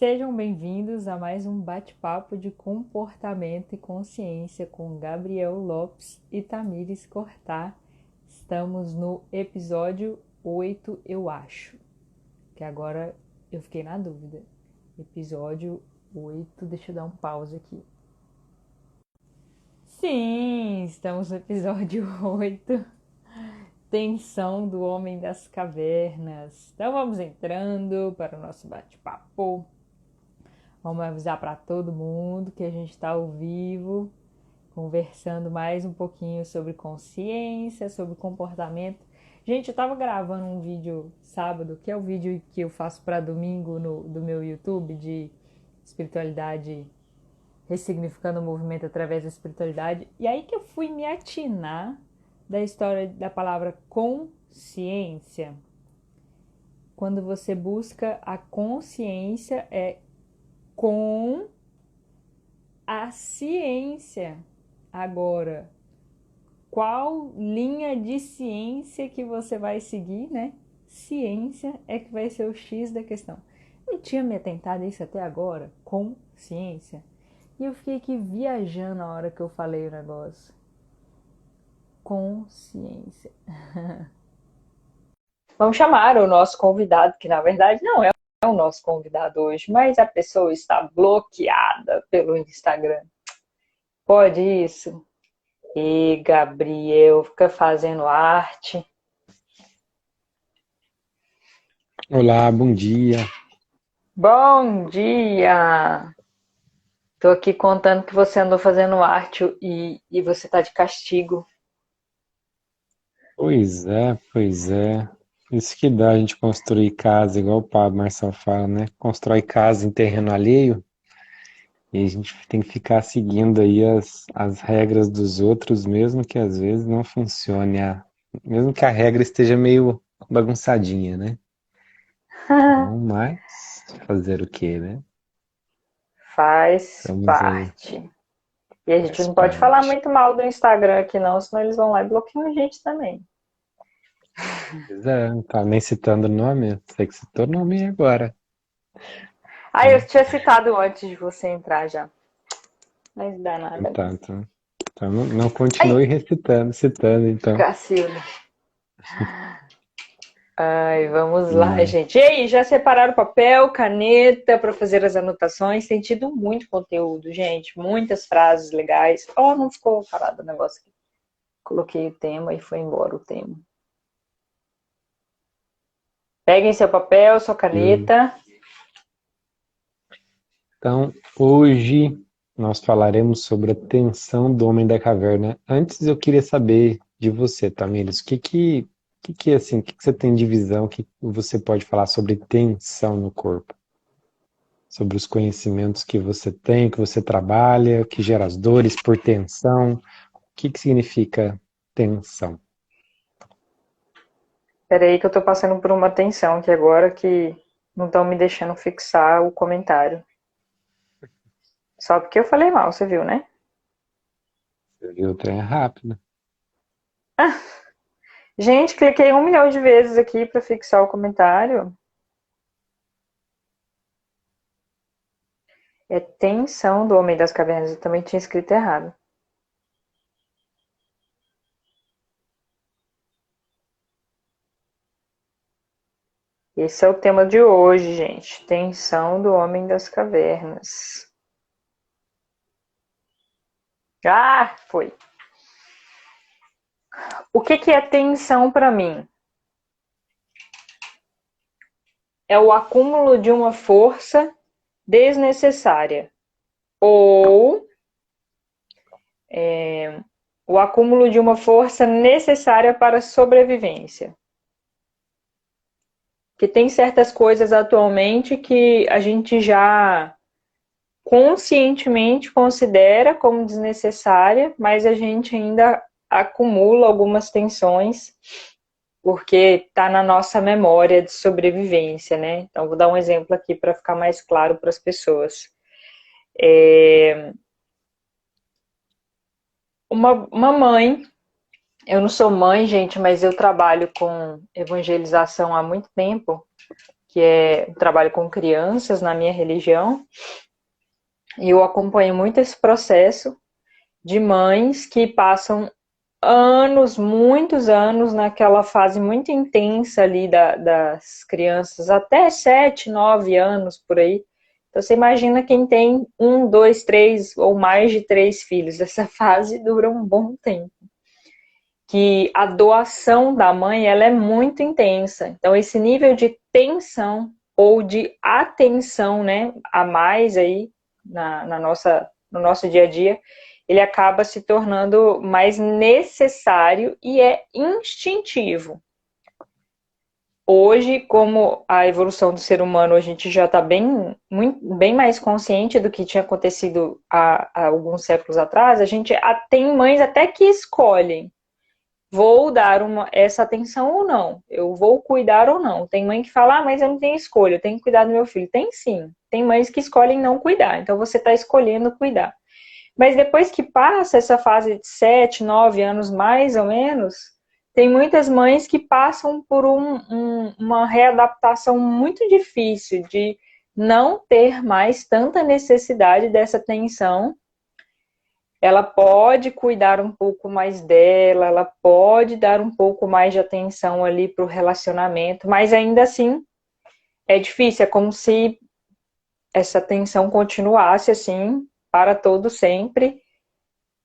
Sejam bem-vindos a mais um bate-papo de comportamento e consciência com Gabriel Lopes e Tamires Cortá. Estamos no episódio 8, eu acho, que agora eu fiquei na dúvida. Episódio 8, deixa eu dar um pause aqui. Sim, estamos no episódio 8. Tensão do Homem das Cavernas. Então vamos entrando para o nosso bate-papo. Vamos avisar para todo mundo que a gente está ao vivo, conversando mais um pouquinho sobre consciência, sobre comportamento. Gente, eu estava gravando um vídeo sábado, que é o vídeo que eu faço para domingo do meu YouTube, de espiritualidade, ressignificando o movimento através da espiritualidade. E aí que eu fui me atinar da história da palavra consciência. Quando você busca a consciência, é com a ciência. Agora, qual linha de ciência que você vai seguir, né? Ciência é que vai ser o X da questão. Eu tinha me atentado a isso até agora, com ciência. E eu fiquei aqui viajando na hora que eu falei o negócio. Consciência. Vamos chamar o nosso convidado, que na verdade não é o nosso convidado hoje, mas a pessoa está bloqueada pelo Instagram. Pode isso? E Gabriel fica fazendo arte. Olá, bom dia. Bom dia! Tô aqui contando que você andou fazendo arte e você tá de castigo. Pois é, pois é. Isso que dá a gente construir casa, igual o Pablo Marçal fala, né? Constrói casa em terreno alheio e a gente tem que ficar seguindo aí as regras dos outros, mesmo que às vezes não funcione, mesmo que a regra esteja meio bagunçadinha, né? Então, mas fazer o quê, né? Faz Estamos aí, parte. E a gente faz não pode falar parte. muito mal do Instagram aqui não, senão eles vão lá e bloqueiam a gente também. Pois é, não tá nem citando o nome, sei que citou o nome agora. Ah, eu Então, tinha citado antes de você entrar já. Mas dá nada. então não Ai, continue recitando, citando, então. Cacilda. Ai, vamos lá, Mas, gente. E aí, já separaram papel, caneta para fazer as anotações? Tem tido muito conteúdo, gente. Muitas frases legais. Oh, não ficou parado o negócio aqui. Coloquei o tema e foi embora o tema. Peguem seu papel, sua eu- caneta. então, hoje nós falaremos sobre a tensão do homem da caverna. Antes eu queria saber de você, Tamires, assim, o que você tem de visão, o que você pode falar sobre tensão no corpo? Sobre os conhecimentos que você tem, que você trabalha, o que gera as dores por tensão. O que significa tensão? Peraí que eu tô passando por uma tensão aqui agora que não estão me deixando fixar o comentário. Só porque eu falei mal, você viu, né? Você viu, o trem é rápido. Gente, cliquei 1 milhão de vezes aqui para fixar o comentário. É tensão do Homem das Cavernas. Eu também tinha escrito errado. Esse é o tema de hoje, gente. Tensão do Homem das Cavernas. Ah, foi. O que é tensão para mim? É o acúmulo de uma força desnecessária ou o acúmulo de uma força necessária para a sobrevivência. Que tem certas coisas atualmente que a gente já conscientemente considera como desnecessária, mas a gente ainda acumula algumas tensões porque está na nossa memória de sobrevivência, né? Então, vou dar um exemplo aqui para ficar mais claro para as pessoas. Uma mãe, eu não sou mãe, gente, mas eu trabalho com evangelização há muito tempo, que é o trabalho com crianças na minha religião, e eu acompanho muito esse processo de mães que passam anos, muitos anos, naquela fase muito intensa ali das crianças, até 7, 9 anos por aí. Então você imagina quem tem um, dois, três ou mais de três filhos. Essa fase dura um bom tempo. Que a doação da mãe ela é muito intensa. Então esse nível de tensão ou de atenção, né, a mais aí no nosso dia a dia, ele acaba se tornando mais necessário e é instintivo. Hoje, como a evolução do ser humano, a gente já está bem mais consciente do que tinha acontecido há alguns séculos atrás, a gente tem mães até que escolhem, vou dar essa atenção ou não, eu vou cuidar ou não. Tem mãe que fala, mas eu não tenho escolha, eu tenho que cuidar do meu filho. Tem sim, tem mães que escolhem não cuidar, então você está escolhendo cuidar. Mas depois que passa essa fase de 7, 9 anos mais ou menos, tem muitas mães que passam por uma readaptação muito difícil de não ter mais tanta necessidade dessa atenção. Ela pode cuidar um pouco mais dela, ela pode dar um pouco mais de atenção ali para o relacionamento, mas ainda assim é difícil, é como se essa atenção continuasse assim para todo sempre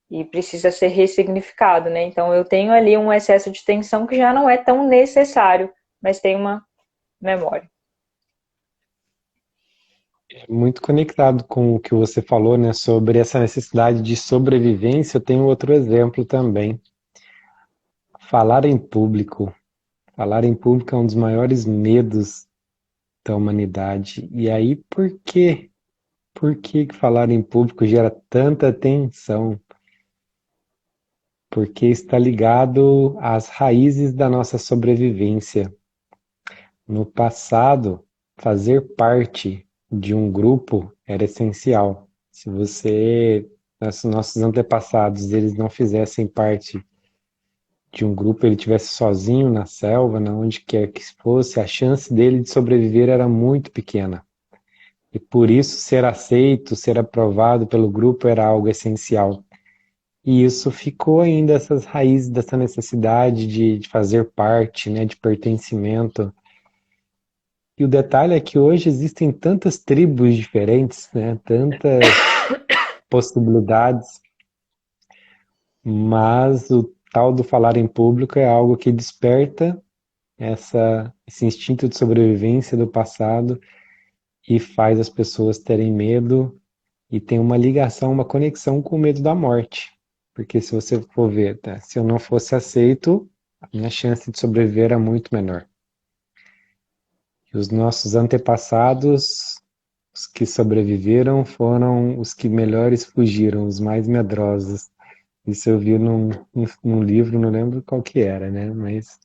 e precisa ser ressignificado, né? Então eu tenho ali um excesso de tensão que já não é tão necessário, mas tem uma memória. Muito conectado com o que você falou, né, sobre essa necessidade de sobrevivência. Eu tenho outro exemplo também. Falar em público. Falar em público é um dos maiores medos da humanidade. E aí, por quê? Por que que falar em público gera tanta tensão? Porque está ligado às raízes da nossa sobrevivência. No passado, fazer parte de um grupo era essencial. Se nossos antepassados, eles não fizessem parte de um grupo, ele tivesse sozinho na selva, na onde quer que fosse, a chance dele de sobreviver era muito pequena. E por isso ser aceito, ser aprovado pelo grupo era algo essencial. E isso ficou ainda essas raízes dessa necessidade de fazer parte, né, de pertencimento. E o detalhe é que hoje existem tantas tribos diferentes, né, tantas possibilidades, mas o tal do falar em público é algo que desperta esse instinto de sobrevivência do passado e faz as pessoas terem medo e tem uma ligação, uma conexão com o medo da morte. Porque se você for ver, tá, se eu não fosse aceito, a minha chance de sobreviver era muito menor. E os nossos antepassados, os que sobreviveram, foram os que melhores fugiram, os mais medrosos. Isso eu vi num livro, não lembro qual que era, né? Mas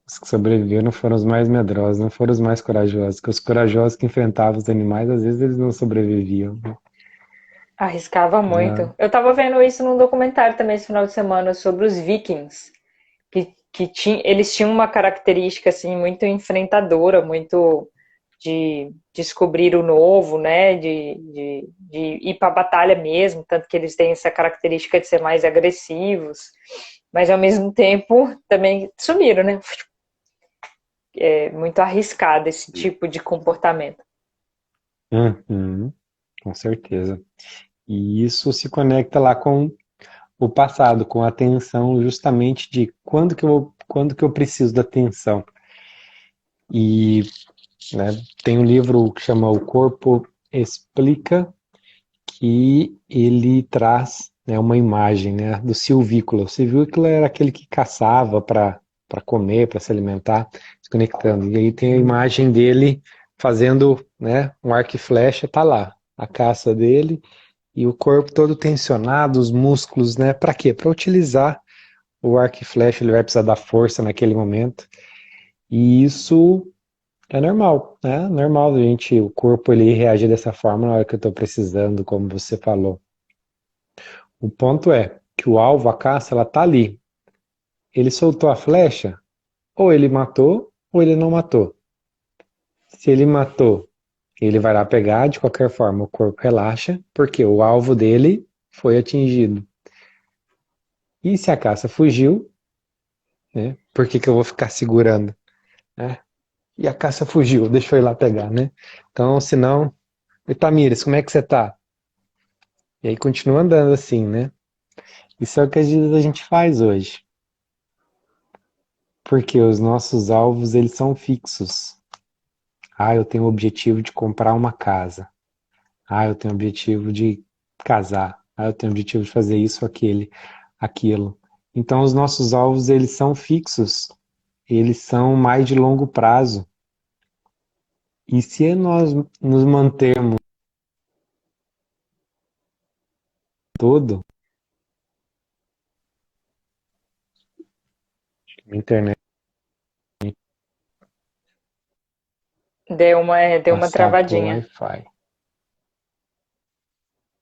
os que sobreviveram foram os mais medrosos, não foram os mais corajosos. Porque os corajosos que enfrentavam os animais, às vezes eles não sobreviviam. Arriscava Ah, muito. Eu estava vendo isso num documentário também esse final de semana sobre os vikings, eles tinham uma característica assim muito enfrentadora, muito de descobrir o novo, né? De ir para a batalha mesmo, tanto que eles têm essa característica de ser mais agressivos, mas ao mesmo tempo também sumiram, né? É muito arriscado esse tipo de comportamento. uhum, com certeza. E isso se conecta lá com o passado, com a atenção justamente de quando que eu preciso da atenção. E, né, tem um livro que chama O Corpo Explica, que ele traz, né, uma imagem, né, do silvícola. O silvícola era aquele que caçava para comer, para se alimentar, se conectando. E aí tem a imagem dele fazendo, né, um arco e flecha, tá lá, a caça dele e o corpo todo tensionado, os músculos, né? Para quê? Para utilizar o arco e flecha, ele vai precisar da força naquele momento. E isso é normal, né? Normal a gente, o corpo ele reagir dessa forma na hora que eu estou precisando, como você falou. O ponto é que o alvo, a caça, ela tá ali. Ele soltou a flecha, ou ele matou, ou ele não matou. Se ele matou, ele vai lá pegar, de qualquer forma, o corpo relaxa, porque o alvo dele foi atingido. E se a caça fugiu, né? Por que que eu vou ficar segurando, né? E a caça fugiu, deixa eu ir lá pegar, né? Então, senão, Itamires, como é que você tá? E aí continua andando assim, né? Isso é o que às vezes a gente faz hoje. Porque os nossos alvos, eles são fixos. Ah, eu tenho o objetivo de comprar uma casa. Ah, eu tenho o objetivo de casar. Ah, eu tenho o objetivo de fazer isso, aquilo. Então, os nossos alvos, eles são fixos. Eles são mais de longo prazo. E se nós nos mantermos todo, na internet Deu uma passar por travadinha. Wi-Fi.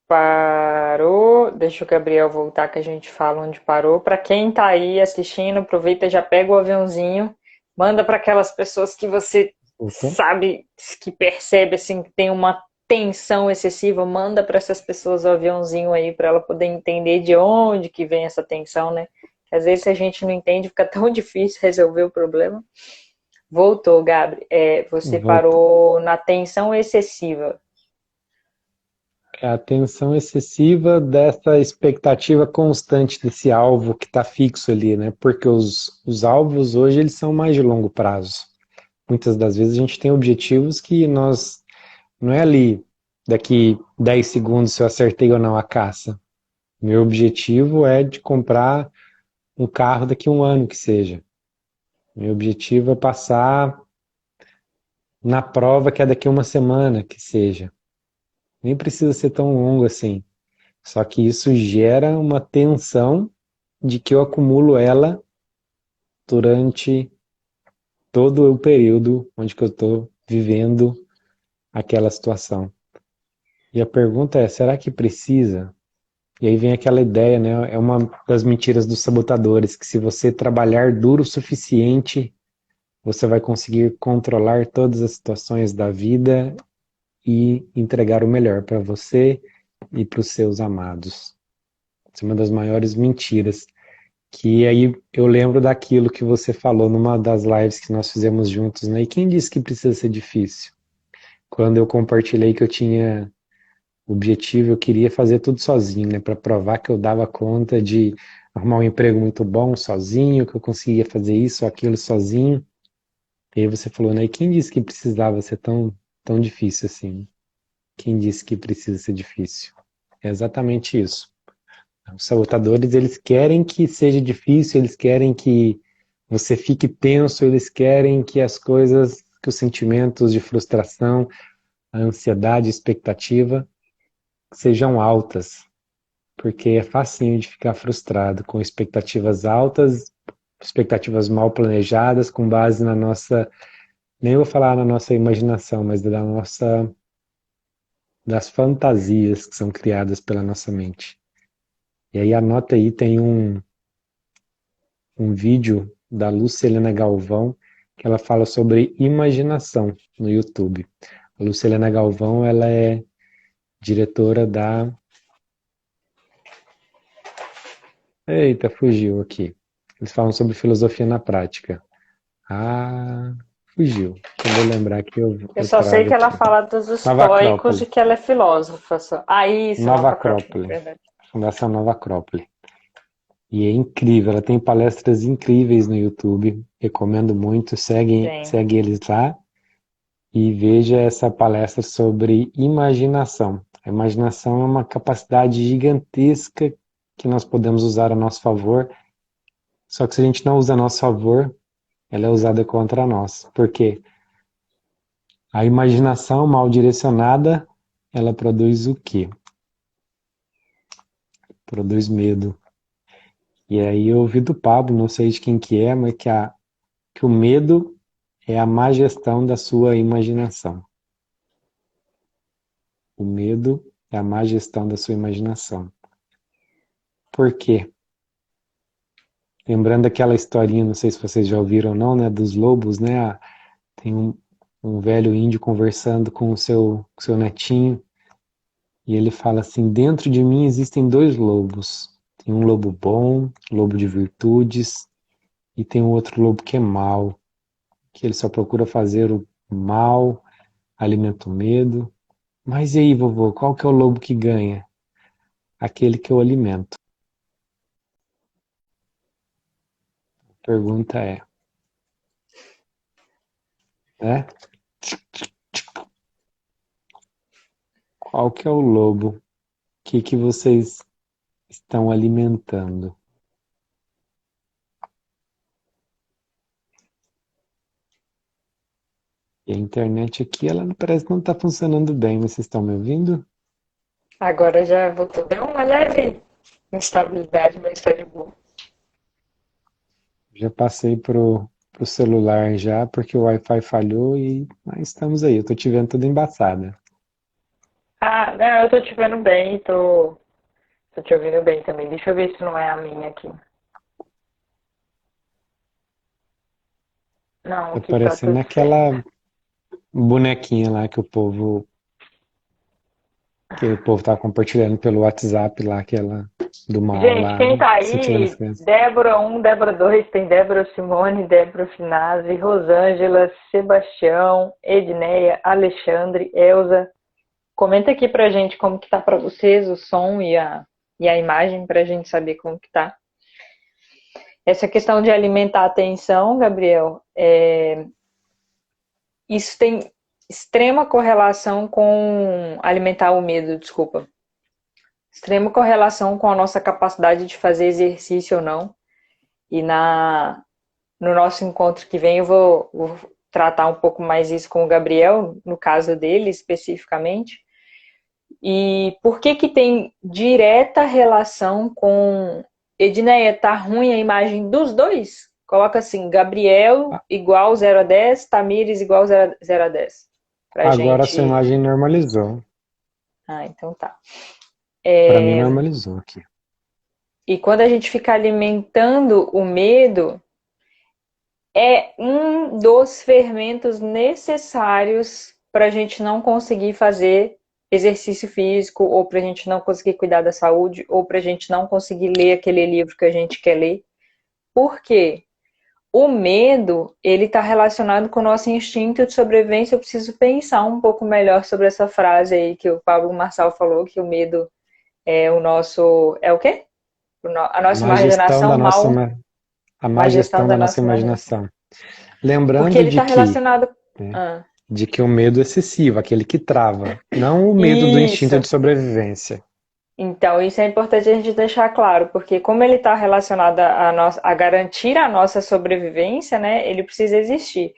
Parou. Deixa o Gabriel voltar que a gente fala onde parou. Para quem tá aí assistindo, aproveita, já pega o aviãozinho, manda para aquelas pessoas que você Voltou? sabe, que percebe assim que tem uma tensão excessiva, manda para essas pessoas o aviãozinho aí para ela poder entender de onde que vem essa tensão, né? Às vezes se a gente não entende, fica tão difícil resolver o problema. Voltou, Gabriel. Você Voltou. parou na tensão excessiva. É a tensão excessiva dessa expectativa constante desse alvo que está fixo ali, né? Porque os alvos hoje eles são mais de longo prazo. Muitas das vezes a gente tem objetivos que nós não é ali daqui 10 segundos se eu acertei ou não a caça. Meu objetivo é de comprar um carro daqui a um ano que seja. Meu objetivo é passar na prova que é daqui a uma semana que seja. Nem precisa ser tão longo assim. Só que isso gera uma tensão de que eu acumulo ela durante todo o período onde que eu estou vivendo aquela situação. E a pergunta é, será que precisa? E aí vem aquela ideia, né? É uma das mentiras dos sabotadores, que se você trabalhar duro o suficiente, você vai conseguir controlar todas as situações da vida e entregar o melhor para você e para os seus amados. Isso é uma das maiores mentiras. Que aí eu lembro daquilo que você falou numa das lives que nós fizemos juntos, né? E quem disse que precisa ser difícil? Quando eu compartilhei que eu tinha o objetivo, eu queria fazer tudo sozinho, né? Para provar que eu dava conta de arrumar um emprego muito bom sozinho, que eu conseguia fazer isso ou aquilo sozinho. E aí você falou, né? E quem disse que precisava ser tão difícil assim? Quem disse que precisa ser difícil? É exatamente isso. Os sabotadores, eles querem que seja difícil, eles querem que você fique tenso, eles querem que as coisas, que os sentimentos de frustração, a ansiedade, a expectativa sejam altas, porque é facinho de ficar frustrado com expectativas altas, expectativas mal planejadas, com base na nossa, nem vou falar na nossa imaginação, mas das fantasias que são criadas pela nossa mente. E aí anota aí, tem um vídeo da Lucilena Galvão que ela fala sobre imaginação no YouTube. A Lucilena Galvão, ela é diretora da... Eita, fugiu aqui. Eles falam sobre filosofia na prática. Ah, fugiu. Quando eu lembrar que Eu eu só sei trago que ela aqui. fala dos Nova estoicos e Acrópole. que ela é filósofa. Só. Ah, isso, Nova Nova Acrópole, Acrópole. verdade. Fundação Nova Acrópole. E é incrível, ela tem palestras incríveis no YouTube. Recomendo muito. Tem. Segue eles lá. E veja essa palestra sobre imaginação. A imaginação é uma capacidade gigantesca que nós podemos usar a nosso favor, só que se a gente não usa a nosso favor, ela é usada contra nós. Por quê? A imaginação mal direcionada, ela produz o quê? Produz medo. E aí eu ouvi do Pablo, não sei de quem que é, mas que o medo é a má gestão da sua imaginação. O medo é a má gestão da sua imaginação. Por quê? Lembrando aquela historinha, não sei se vocês já ouviram ou não, né, dos lobos, né? Tem um velho índio conversando com o seu netinho, e ele fala assim: dentro de mim existem dois lobos. Tem um lobo bom, lobo de virtudes, e tem um outro lobo que é mau, que ele só procura fazer o mal, alimenta o medo. Mas e aí, vovô, qual que é o lobo que ganha? Aquele que eu alimento. A pergunta é, né? Qual que é o lobo que vocês estão alimentando? E a internet aqui, ela parece que não está funcionando bem. Vocês estão me ouvindo? Agora já voltou. Deu uma leve instabilidade, mas está de boa. Já passei pro celular já, porque o Wi-Fi falhou e mas estamos aí. Eu tô te vendo tudo embaçada. Ah, não, eu tô te vendo bem e tô te ouvindo bem também. Deixa eu ver se não é a minha aqui. Não, Tá aqui tá parecendo tudo certo. aquela bonequinha lá que o povo tá compartilhando pelo WhatsApp lá, aquela do mal Gente, lá, quem tá incentivando as aí? crianças. Débora 1, Débora 2, tem Débora Simone, Débora Finazzi, Rosângela, Sebastião, Edneia, Alexandre, Elza. Comenta aqui pra gente como que tá pra vocês o som e a imagem pra gente saber como que tá. Essa questão de alimentar a atenção, Gabriel, isso tem extrema correlação com alimentar o medo, desculpa. Extrema correlação com a nossa capacidade de fazer exercício ou não. E no nosso encontro que vem eu vou tratar um pouco mais isso com o Gabriel, no caso dele especificamente. E por que que tem direta relação com... Edneia, tá ruim a imagem dos dois? Coloca assim, Gabriel Ah, igual 0 a 10, Tamires igual 0 a 10. Pra agora a sua gente... imagem normalizou. Ah, então tá. Para mim normalizou aqui. E quando a gente fica alimentando o medo, é um dos fermentos necessários para a gente não conseguir fazer exercício físico, ou para a gente não conseguir cuidar da saúde, ou para a gente não conseguir ler aquele livro que a gente quer ler. Por quê? O medo, ele está relacionado com o nosso instinto de sobrevivência. Eu preciso pensar um pouco melhor sobre essa frase aí que o Pablo Marçal falou, que o medo é o nosso... É o quê? A A nossa má gestão imaginação da nossa, mal, a má má gestão gestão da da nossa nossa imaginação. imaginação. Porque Lembrando ele de está que, relacionado... né, Ah, de que o medo excessivo, aquele que trava, não o medo do instinto isso. de sobrevivência. Então, isso é importante a gente deixar claro, porque como ele está relacionado a garantir a nossa sobrevivência, né, ele precisa existir.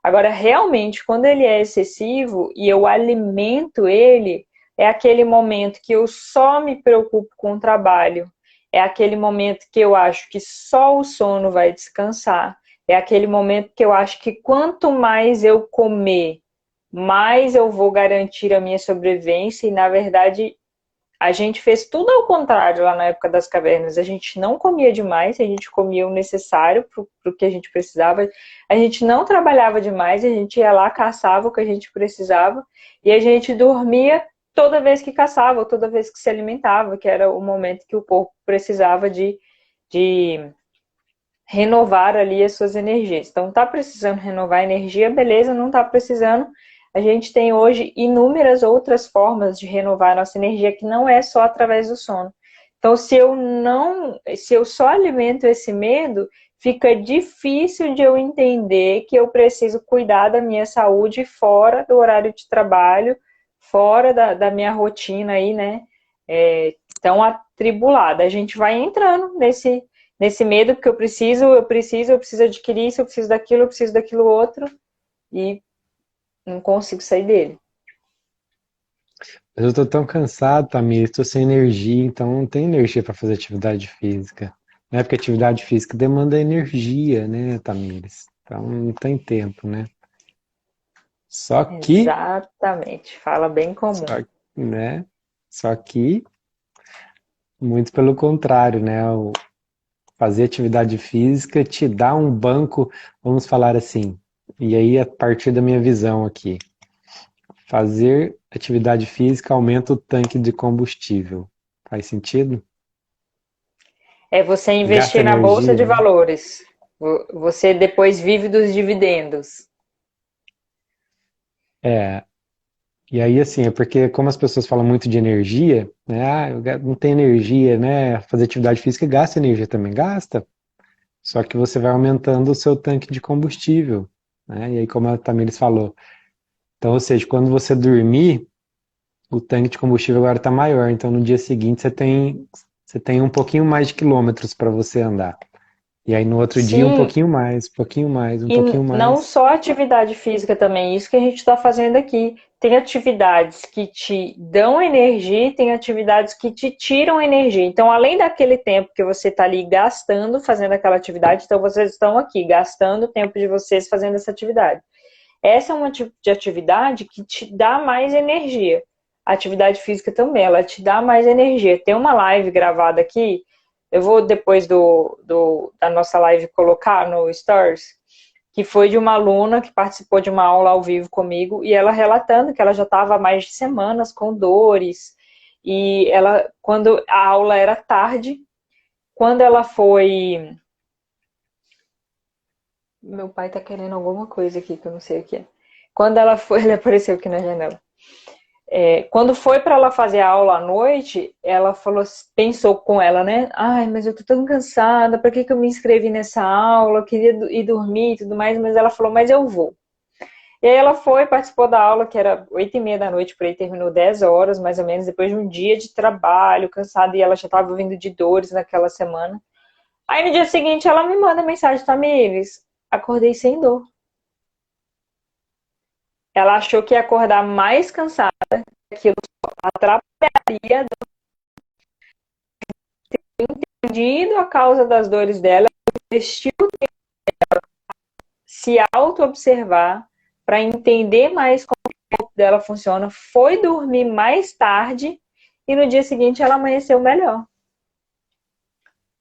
Agora, realmente, quando ele é excessivo e eu alimento ele, é aquele momento que eu só me preocupo com o trabalho, é aquele momento que eu acho que só o sono vai descansar, é aquele momento que eu acho que quanto mais eu comer, mais eu vou garantir a minha sobrevivência, e na verdade a gente fez tudo ao contrário lá na época das cavernas. A gente não comia demais, a gente comia o necessário para o que a gente precisava. A gente não trabalhava demais, a gente ia lá, caçava o que a gente precisava e a gente dormia toda vez que caçava, ou toda vez que se alimentava, que era o momento que o corpo precisava de renovar ali as suas energias. Então, tá precisando renovar a energia, beleza, não tá precisando. A gente tem hoje inúmeras outras formas de renovar a nossa energia que não é só através do sono. Então, se eu só alimento esse medo, fica difícil de eu entender que eu preciso cuidar da minha saúde fora do horário de trabalho, fora da minha rotina aí, né? Tão atribulada. A gente vai entrando nesse medo, porque eu preciso adquirir isso, eu preciso daquilo outro, e não consigo sair dele. Mas eu tô tão cansado, Tamir, estou sem energia, então não tenho energia para fazer atividade física. Né? Porque atividade física demanda energia, né, Tamires? Então não tem tempo, né? Só que, Exatamente, fala bem só, comum. né? Só que, muito pelo contrário, né? Fazer atividade física te dá um banco, vamos falar assim, E aí, a partir da minha visão aqui, fazer atividade física aumenta o tanque de combustível. Faz sentido? É você Gasta investir na bolsa energia, de né? valores. Você depois vive dos dividendos. É, e aí assim, é porque como as pessoas falam muito de energia, né? Ah, não tem energia, né? Fazer atividade física gasta energia também, gasta. Só que você vai aumentando o seu tanque de combustível, né? E aí, como a Tamires falou, então, ou seja, quando você dormir, o tanque de combustível agora está maior, então no dia seguinte você tem um pouquinho mais de quilômetros para você andar. E aí no outro dia um Sim, pouquinho mais, um pouquinho mais, um e pouquinho não mais. só atividade física também, isso que a gente está fazendo aqui. Tem atividades que te dão energia e tem atividades que te tiram energia. Então, além daquele tempo que você está ali gastando fazendo aquela atividade, então vocês estão aqui gastando o tempo de vocês fazendo essa atividade. Essa é uma tipo de atividade que te dá mais energia. A atividade física também, ela te dá mais energia. Tem uma live gravada aqui, eu vou depois da nossa live colocar no Stories, que foi de uma aluna que participou de uma aula ao vivo comigo e ela relatando que ela já estava há mais de semanas com dores e ela, quando a aula era tarde, quando ela foi, meu pai tá querendo alguma coisa aqui que eu não sei o que é. Quando ela foi, ele apareceu aqui na janela. Quando foi para ela fazer a aula à noite, ela falou, pensou com ela, né? Ai, mas eu tô tão cansada, para que eu me inscrevi nessa aula? Eu queria ir dormir e tudo mais, mas ela falou, mas eu vou. E aí ela foi, participou da aula, que era 8h30 da noite, por aí terminou 10 horas, mais ou menos, depois de um dia de trabalho, cansada, e ela já estava vindo de dores naquela semana. Aí no dia seguinte ela me manda mensagem, Tamires, acordei sem dor. Ela achou que ia acordar mais cansada, que aquilo atrapalharia, entendido a causa das dores dela, investiu se auto-observar para entender mais como o corpo dela funciona, foi dormir mais tarde e no dia seguinte ela amanheceu melhor.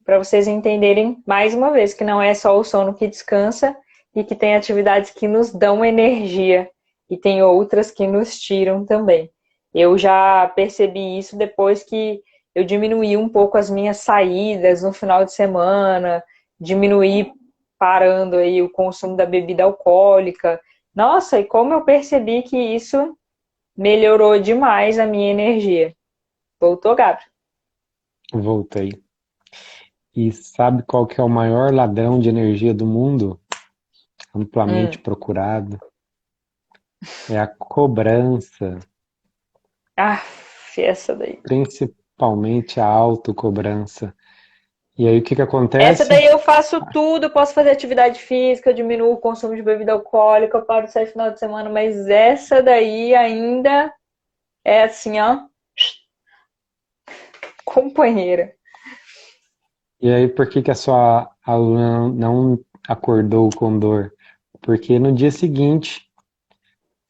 Para vocês entenderem mais uma vez que não é só o sono que descansa e que tem atividades que nos dão energia e tem outras que nos tiram também. Eu já percebi isso depois que eu diminuí um pouco as minhas saídas no final de semana, diminuí parando aí o consumo da bebida alcoólica. Nossa, e como eu percebi que isso melhorou demais a minha energia. Voltou, Gabi? Voltei. E sabe qual que é o maior ladrão de energia do mundo? Amplamente Hum. procurado. É a cobrança, Ah, essa daí. principalmente a autocobrança. E aí o que que Essa acontece? daí eu faço tudo, eu posso fazer atividade física, eu diminuo o consumo de bebida alcoólica, eu paro de sair final de semana, mas essa daí ainda é assim, ó, companheira. E aí por que que a sua aluna não acordou com dor? Porque no dia seguinte,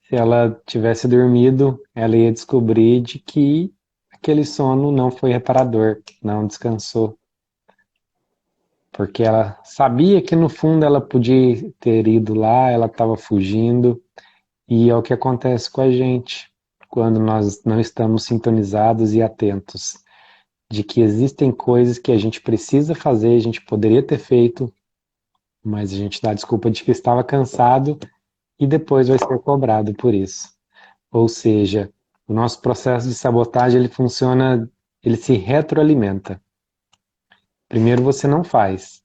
se ela tivesse dormido, ela ia descobrir de que aquele sono não foi reparador, não descansou. Porque ela sabia que no fundo ela podia ter ido lá, ela estava fugindo, e é o que acontece com a gente quando nós não estamos sintonizados e atentos, de que existem coisas que a gente precisa fazer, a gente poderia ter feito, mas a gente dá a desculpa de que estava cansado e depois vai ser cobrado por isso. Ou seja, o nosso processo de sabotagem ele funciona, ele se retroalimenta. Primeiro você não faz,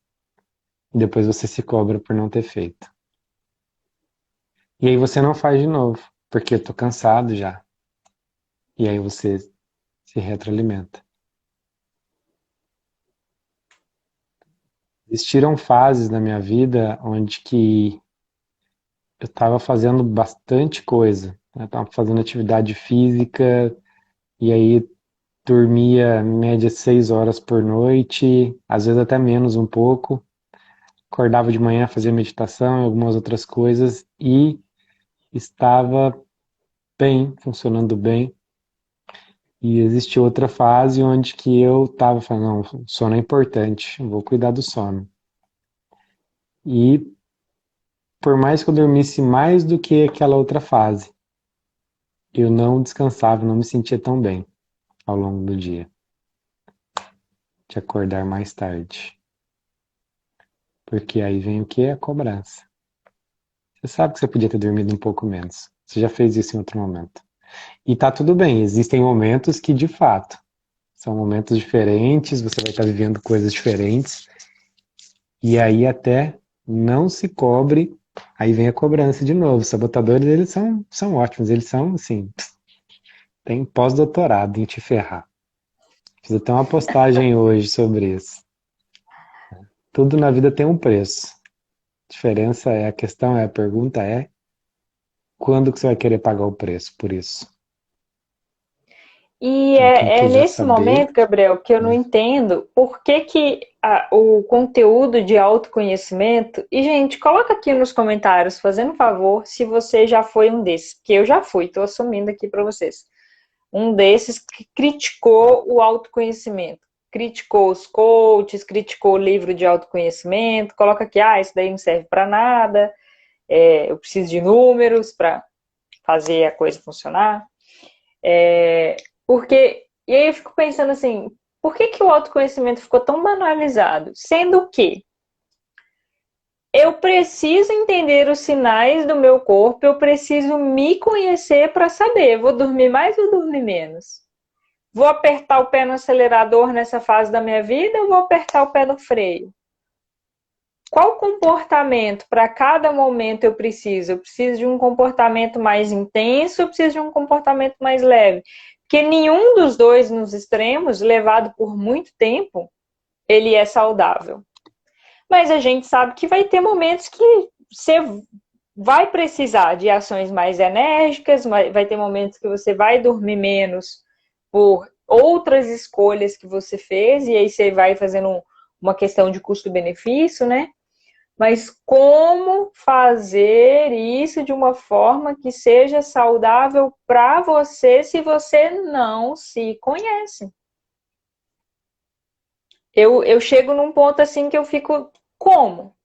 depois você se cobra por não ter feito. E aí você não faz de novo, porque eu tô cansado já. E aí você se retroalimenta. Existiram fases na minha vida onde que eu estava fazendo bastante coisa. Eu estava fazendo atividade física e aí dormia em média 6 horas por noite, às vezes até menos um pouco. Acordava de manhã, fazia meditação e algumas outras coisas e estava bem, funcionando bem. E existe outra fase onde que eu estava falando, não, sono é importante, vou cuidar do sono. E por mais que eu dormisse mais do que aquela outra fase, eu não descansava, não me sentia tão bem ao longo do dia, de acordar mais tarde. Porque aí vem o que? A cobrança. Você sabe que você podia ter dormido um pouco menos. Você já fez isso em outro momento. E tá tudo bem, existem momentos que de fato são momentos diferentes, você vai estar vivendo coisas diferentes, e aí até não se cobre, aí vem a cobrança de novo. Os sabotadores, eles são ótimos, eles são assim, tem pós-doutorado em te ferrar. Fiz até uma postagem hoje sobre isso. Tudo na vida tem um preço. A diferença é, a questão é, a pergunta é, quando que você vai querer pagar o preço por isso? E Então quem é quiser nesse saber, momento, Gabriel, que eu não né? entendo por que que o conteúdo de autoconhecimento. E, gente, coloca aqui nos comentários, fazendo um favor, se você já foi um desses, que eu já fui, estou assumindo aqui para vocês. Um desses que criticou o autoconhecimento. Criticou os coaches, criticou o livro de autoconhecimento, coloca aqui, isso daí não serve para nada, eu preciso de números para fazer a coisa funcionar. Porque, e aí eu fico pensando assim, por que que o autoconhecimento ficou tão banalizado? Sendo que eu preciso entender os sinais do meu corpo, eu preciso me conhecer para saber, vou dormir mais ou dormir menos? Vou apertar o pé no acelerador nessa fase da minha vida ou vou apertar o pé no freio? Qual comportamento para cada momento eu preciso? Eu preciso de um comportamento mais intenso, eu preciso de um comportamento mais leve? Porque nenhum dos dois nos extremos, levado por muito tempo, ele é saudável. Mas a gente sabe que vai ter momentos que você vai precisar de ações mais enérgicas, vai ter momentos que você vai dormir menos por outras escolhas que você fez, e aí você vai fazendo uma questão de custo-benefício, né? Mas como fazer isso de uma forma que seja saudável para você se você não se conhece? Eu chego num ponto assim que eu fico, como?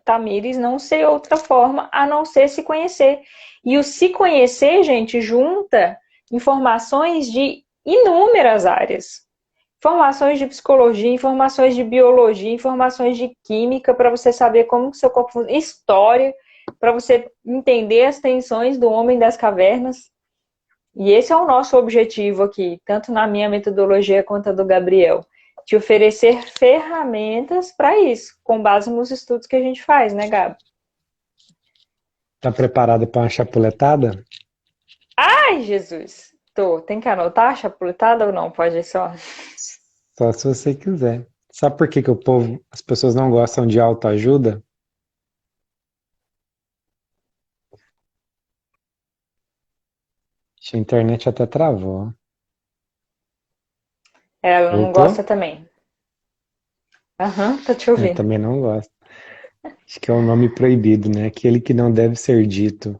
Tamires, não sei outra forma a não ser se conhecer. E o se conhecer, gente, junta informações de inúmeras áreas. Informações de psicologia, informações de biologia, informações de química, para você saber como que seu corpo funciona, história, para você entender as tensões do homem das cavernas. E esse é o nosso objetivo aqui, tanto na minha metodologia quanto a do Gabriel, te oferecer ferramentas para isso, com base nos estudos que a gente faz, né, Gabi? Tá preparado para uma chapuletada? Ai, Jesus! Tô. Tem que anotar a chapuletada ou não? Pode ir só. Só se você quiser. Sabe por que que as pessoas não gostam de autoajuda? A internet até travou. Ela não gosta Voltou? também. Aham, tô te Eu ouvindo. também não gosto. Acho que é um nome proibido, né? Aquele que não deve ser dito.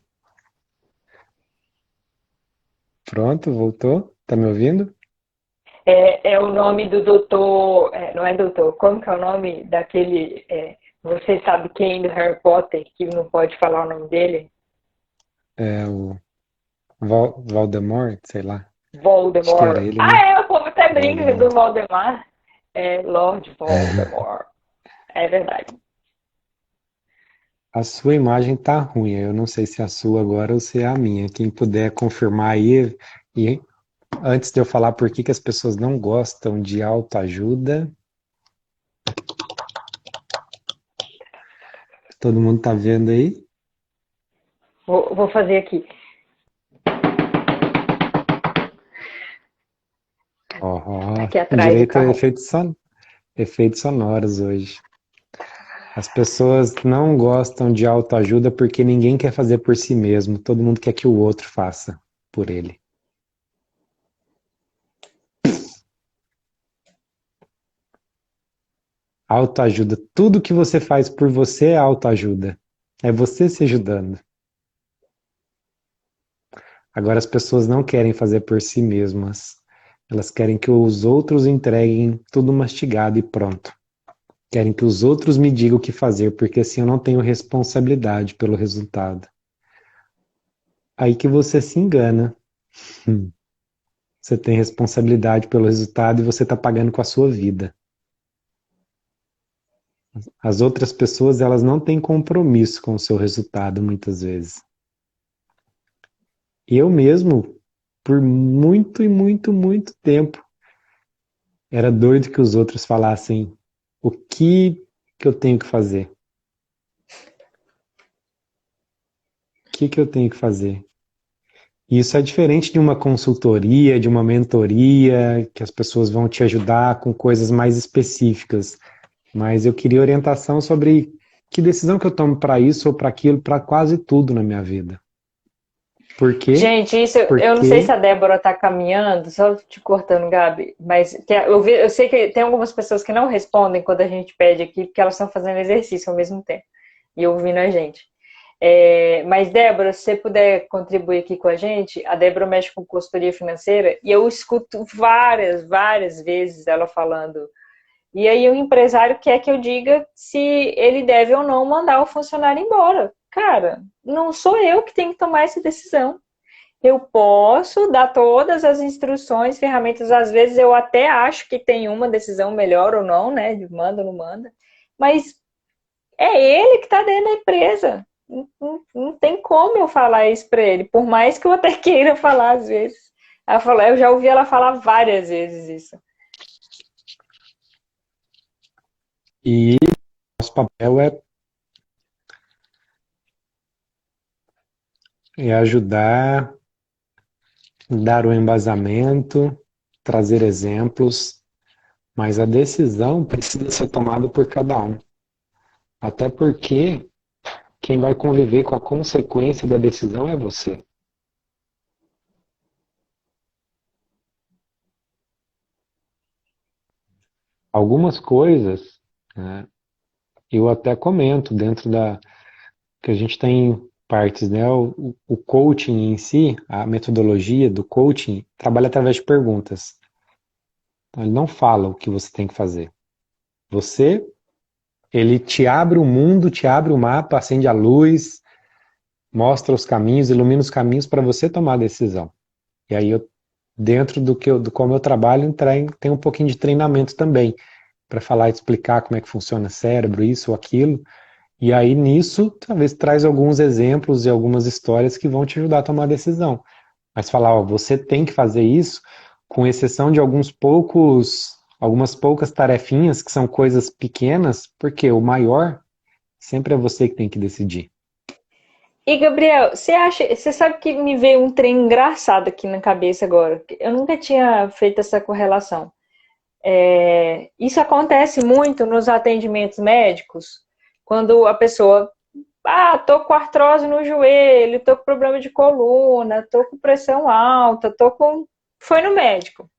Pronto, voltou? Tá me ouvindo? É o nome do doutor. Não é doutor, como que é o nome daquele. Você sabe quem do Harry Potter, que não pode falar o nome dele? É o Voldemort, sei lá. Acho que era Voldemort. ele, né? Ah, o povo até brinca do Voldemort. Valdemar. É Lord Voldemort. É verdade. A sua imagem tá ruim. Eu não sei se é a sua agora ou se é a minha. Quem puder confirmar aí. E antes de eu falar por que que as pessoas não gostam de autoajuda, todo mundo tá vendo aí? Vou fazer aqui. Ó, Aqui atrás do direito a carro. efeitos sonoros hoje. As pessoas não gostam de autoajuda porque ninguém quer fazer por si mesmo. Todo mundo quer que o outro faça por ele. Autoajuda. Tudo que você faz por você é autoajuda. É você se ajudando. Agora as pessoas não querem fazer por si mesmas. Elas querem que os outros entreguem tudo mastigado e pronto. Querem que os outros me digam o que fazer, porque assim eu não tenho responsabilidade pelo resultado. Aí que você se engana. Hum. Você tem responsabilidade pelo resultado e você está pagando com a sua vida. As outras pessoas, elas não têm compromisso com o seu resultado, muitas vezes. Eu mesmo, por muito e muito, muito tempo, era doido que os outros falassem o que eu tenho que fazer. O que eu tenho que fazer? E isso é diferente de uma consultoria, de uma mentoria, que as pessoas vão te ajudar com coisas mais específicas. Mas eu queria orientação sobre que decisão que eu tomo para isso ou para aquilo, para quase tudo na minha vida. Por quê? Gente, isso eu não sei se Porque a Débora tá caminhando, só te cortando, Gabi, mas eu sei que tem algumas pessoas que não respondem quando a gente pede aqui, porque elas estão fazendo exercício ao mesmo tempo e ouvindo a gente. Mas, Débora, se você puder contribuir aqui com a gente, a Débora mexe com consultoria financeira e eu escuto várias vezes ela falando. E aí o empresário quer que eu diga se ele deve ou não mandar o funcionário embora. Cara, não sou eu que tenho que tomar essa decisão. Eu posso dar todas as instruções, ferramentas, às vezes eu até acho que tem uma decisão melhor ou não, né? De manda ou não manda, mas é ele que está dentro da empresa. Não tem como eu falar isso para ele, por mais que eu até queira falar às vezes. Ela falou, eu já ouvi ela falar várias vezes isso. e nosso papel é ajudar, dar o embasamento, trazer exemplos, mas a decisão precisa ser tomada por cada um. Até porque quem vai conviver com a consequência da decisão é você. Algumas coisas, né, eu até comento dentro da que a gente tem partes, né? O coaching em si, a metodologia do coaching, trabalha através de perguntas. Então, ele não fala o que você tem que fazer. Você, ele te abre o mundo, te abre o mapa, acende a luz, mostra os caminhos, ilumina os caminhos para você tomar a decisão. E aí eu, dentro do como eu trabalho, tem um pouquinho de treinamento também, para falar e explicar como é que funciona o cérebro, isso ou aquilo. E aí nisso, talvez traz alguns exemplos e algumas histórias que vão te ajudar a tomar a decisão. Mas falar, ó, você tem que fazer isso, com exceção de algumas poucas tarefinhas que são coisas pequenas, porque o maior sempre é você que tem que decidir. E, Gabriel, você sabe que me veio um trem engraçado aqui na cabeça agora. Eu nunca tinha feito essa correlação. Isso acontece muito nos atendimentos médicos, quando a pessoa, tô com artrose no joelho, tô com problema de coluna, tô com pressão alta, foi no médico.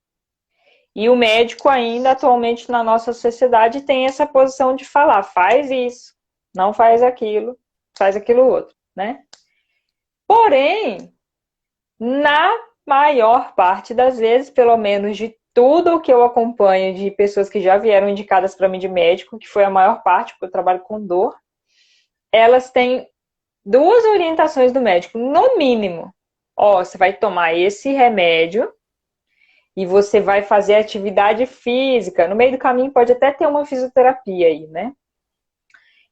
E o médico ainda atualmente na nossa sociedade tem essa posição de falar, faz isso, não faz aquilo outro, né? Porém, na maior parte das vezes, pelo menos de tudo o que eu acompanho de pessoas que já vieram indicadas para mim de médico, que foi a maior parte, porque eu trabalho com dor, elas têm duas orientações do médico, no mínimo. Você vai tomar esse remédio e você vai fazer atividade física. No meio do caminho pode até ter uma fisioterapia aí, né?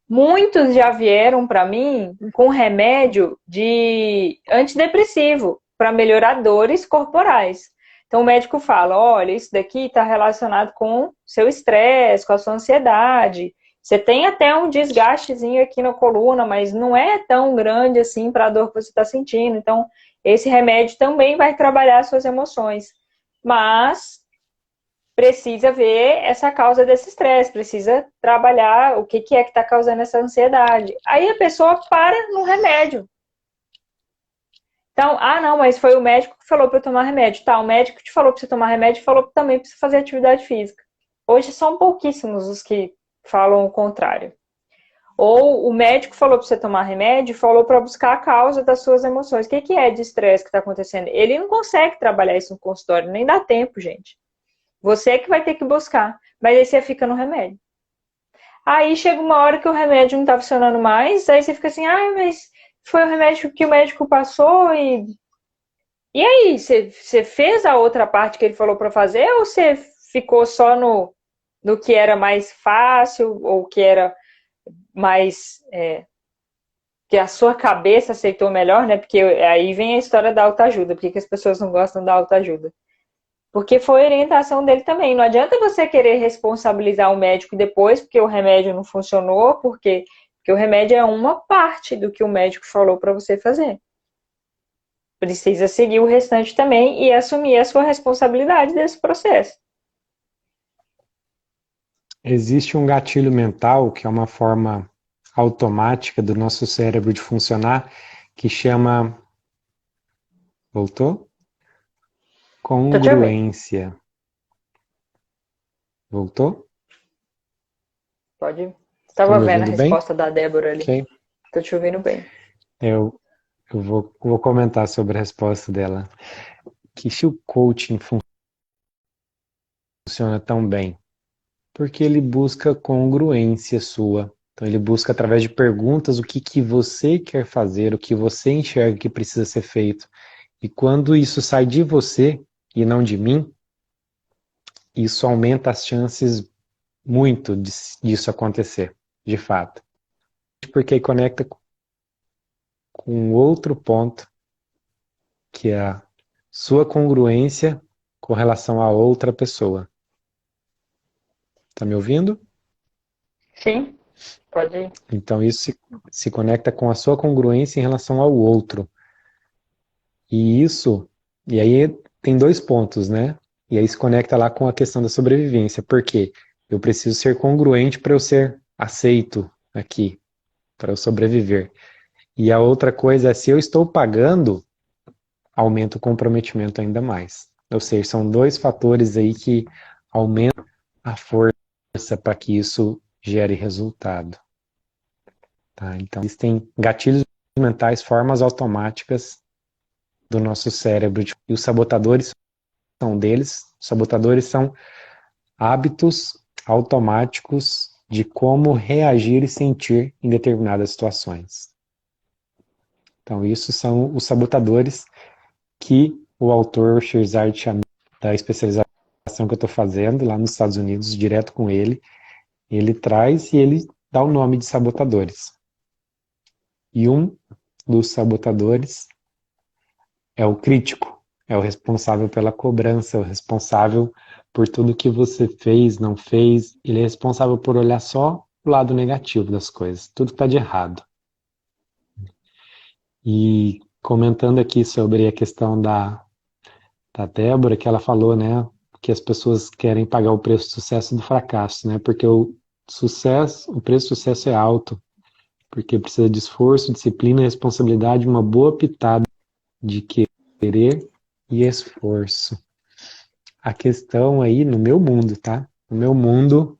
Muitos já vieram para mim com remédio de antidepressivo para melhorar dores corporais. Então o médico fala, olha, isso daqui está relacionado com seu estresse, com a sua ansiedade. Você tem até um desgastezinho aqui na coluna, mas não é tão grande assim para a dor que você está sentindo. Então esse remédio também vai trabalhar as suas emoções. Mas precisa ver essa causa desse estresse, precisa trabalhar o que é que está causando essa ansiedade. Aí a pessoa para no remédio. Então, não, mas foi o médico que falou para eu tomar remédio. Tá, o médico que te falou para você tomar remédio e falou que também precisa fazer atividade física. Hoje são pouquíssimos os que falam o contrário. Ou o médico falou para você tomar remédio e falou para buscar a causa das suas emoções. O que é de estresse que está acontecendo? Ele não consegue trabalhar isso no consultório, nem dá tempo, gente. Você que vai ter que buscar. Mas aí você fica no remédio. Aí chega uma hora que o remédio não tá funcionando mais, aí você fica assim, ah, mas foi o remédio que o médico passou e aí, você fez a outra parte que ele falou pra fazer ou você ficou só no que era mais fácil ou que era mais que a sua cabeça aceitou melhor, né? Porque aí vem a história da autoajuda, porque que as pessoas não gostam da autoajuda. Porque foi orientação dele também. Não adianta você querer responsabilizar o médico depois, porque o remédio não funcionou, porque o remédio é uma parte do que o médico falou para você fazer. Precisa seguir o restante também e assumir a sua responsabilidade desse processo. Existe um gatilho mental, que é uma forma automática do nosso cérebro de funcionar, que chama, voltou? Tô te ouvindo. Congruência. Voltou? Pode. Estão Estava me vendo a ouvindo bem? resposta da Débora ali. Ok. Tô te ouvindo bem. Eu vou comentar sobre a resposta dela. Que se o coaching funciona tão bem, porque ele busca congruência sua. Então ele busca através de perguntas o que você quer fazer, o que você enxerga que precisa ser feito. E quando isso sai de você e não de mim, isso aumenta as chances muito disso acontecer, de fato. Porque conecta com outro ponto, que é a sua congruência com relação a outra pessoa. Tá me ouvindo? Sim, pode ir. Então isso se conecta com a sua congruência em relação ao outro. E aí tem dois pontos, né? E aí se conecta lá com a questão da sobrevivência. Por quê? Eu preciso ser congruente para eu ser aceito aqui, para eu sobreviver. E a outra coisa é, se eu estou pagando, aumenta o comprometimento ainda mais. Ou seja, são dois fatores aí que aumentam a força para que isso gere resultado. Tá? Então, existem gatilhos mentais, formas automáticas do nosso cérebro. E os sabotadores são deles. Os sabotadores são hábitos automáticos de como reagir e sentir em determinadas situações. Então, isso são os sabotadores que o autor Shirzad Chamil, da especialização que eu estou fazendo lá nos Estados Unidos, direto com ele traz e ele dá o nome de sabotadores. E um dos sabotadores é o crítico, é o responsável pela cobrança, é o responsável por tudo que você fez, não fez, ele é responsável por olhar só o lado negativo das coisas, tudo que está de errado. E comentando aqui sobre a questão da Débora, que ela falou, né, que as pessoas querem pagar o preço do sucesso e do fracasso, né, porque o preço do sucesso é alto, porque precisa de esforço, disciplina, responsabilidade, uma boa pitada de querer e esforço. A questão aí, no meu mundo, tá? No meu mundo,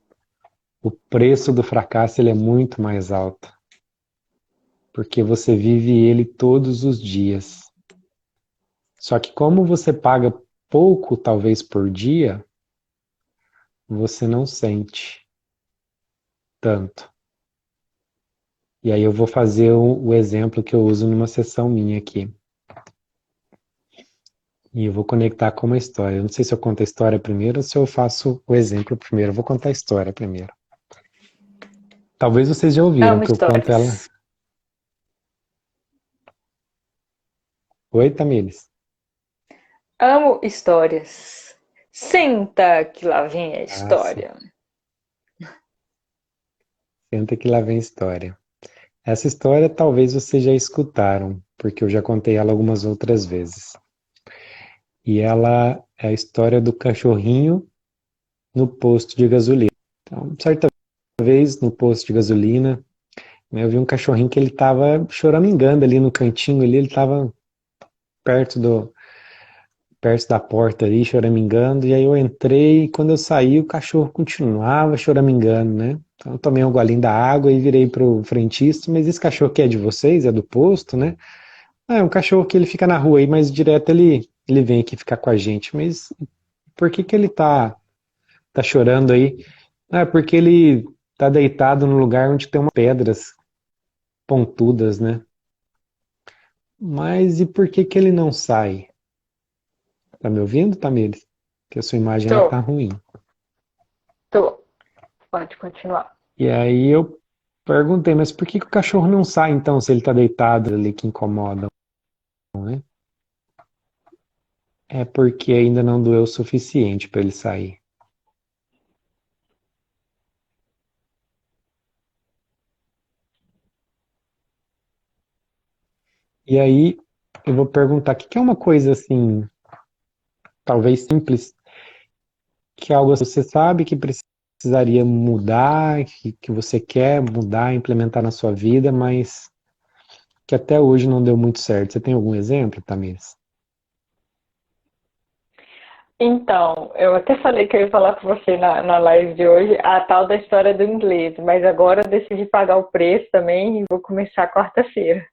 o preço do fracasso ele é muito mais alto, porque você vive ele todos os dias. Só que como você paga pouco, talvez por dia, você não sente tanto. E aí eu vou fazer o exemplo que eu uso numa sessão minha aqui. E eu vou conectar com uma história. Eu não sei se eu conto a história primeiro ou se eu faço o exemplo primeiro. Eu vou contar a história primeiro. Talvez vocês já ouviram Amo que eu conto ela. histórias. Oi, Tamires. Amo histórias. Senta que lá vem a Ah, sim. história. Senta que lá vem a história. Essa história talvez vocês já escutaram, porque eu já contei ela algumas outras vezes. E ela é a história do cachorrinho no posto de gasolina. Então, certa vez, no posto de gasolina, né, eu vi um cachorrinho que ele estava choramingando ali no cantinho, ali, ele estava perto perto da porta ali, choramingando, e aí eu entrei, e quando eu saí, o cachorro continuava choramingando, né? Então eu tomei um golinho da água e virei pro frentista, mas esse cachorro que é de vocês, é do posto, né? Ah, é um cachorro que ele fica na rua aí, mas direto ele vem aqui ficar com a gente, mas por que que ele tá chorando aí? Ah, porque ele tá deitado num lugar onde tem umas pedras pontudas, né? Mas e por que que ele não sai? Tá me ouvindo, Tamires? Que a sua imagem ela tá Tô, ruim. tô. Pode continuar. E aí eu perguntei, mas por que que o cachorro não sai então, se ele tá deitado ali que incomoda, né? É porque ainda não doeu o suficiente para ele sair. E aí eu vou perguntar, o que que é uma coisa assim, talvez simples, que é algo que você sabe que precisaria mudar, que você quer mudar, implementar na sua vida, mas que até hoje não deu muito certo. Você tem algum exemplo, Tamires? Então, eu até falei que eu ia falar com você na live de hoje a tal da história do inglês, mas agora eu decidi pagar o preço também e vou começar quarta-feira.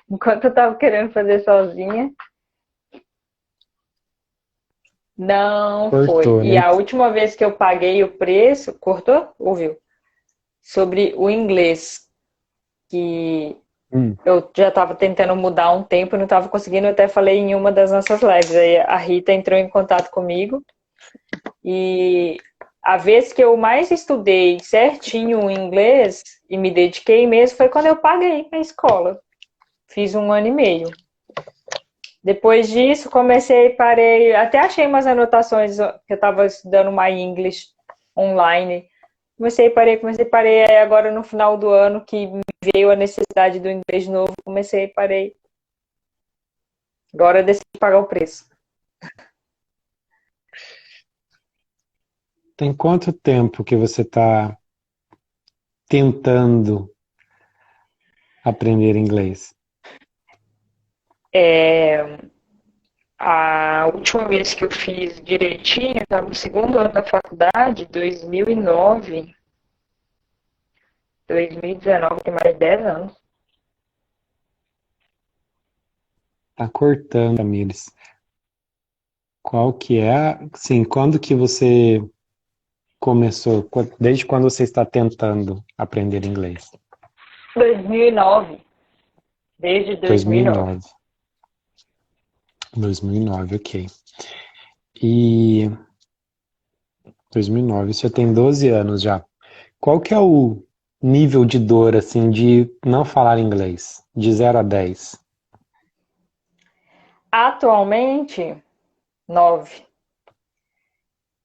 Enquanto eu tava querendo fazer sozinha, não foi. Cortou, E né? a última vez que eu paguei o preço, cortou? Ouviu? Sobre o inglês, que Hum. eu já estava tentando mudar há um tempo e não estava conseguindo, eu até falei em uma das nossas lives. Aí a Rita entrou em contato comigo e a vez que eu mais estudei certinho o inglês e me dediquei mesmo foi quando eu paguei na escola. Fiz 1 ano e meio. Depois disso, comecei, parei, até achei umas anotações que eu estava estudando My English online. Comecei, parei, aí agora no final do ano que me veio a necessidade do inglês de novo, comecei, parei. Agora eu decidi pagar o preço. Tem quanto tempo que você está tentando aprender inglês? A última vez que eu fiz direitinho, estava no segundo ano da faculdade, 2009, 2019, tem mais de 10 anos. Tá cortando, Tamires. Qual que é, sim, quando que você começou? Desde quando você está tentando aprender inglês? 2009, desde 2009. 2009. 2009, ok. E 2009, você tem 12 anos já. Qual que é o nível de dor, assim, de não falar inglês? De 0 a 10? Atualmente, 9.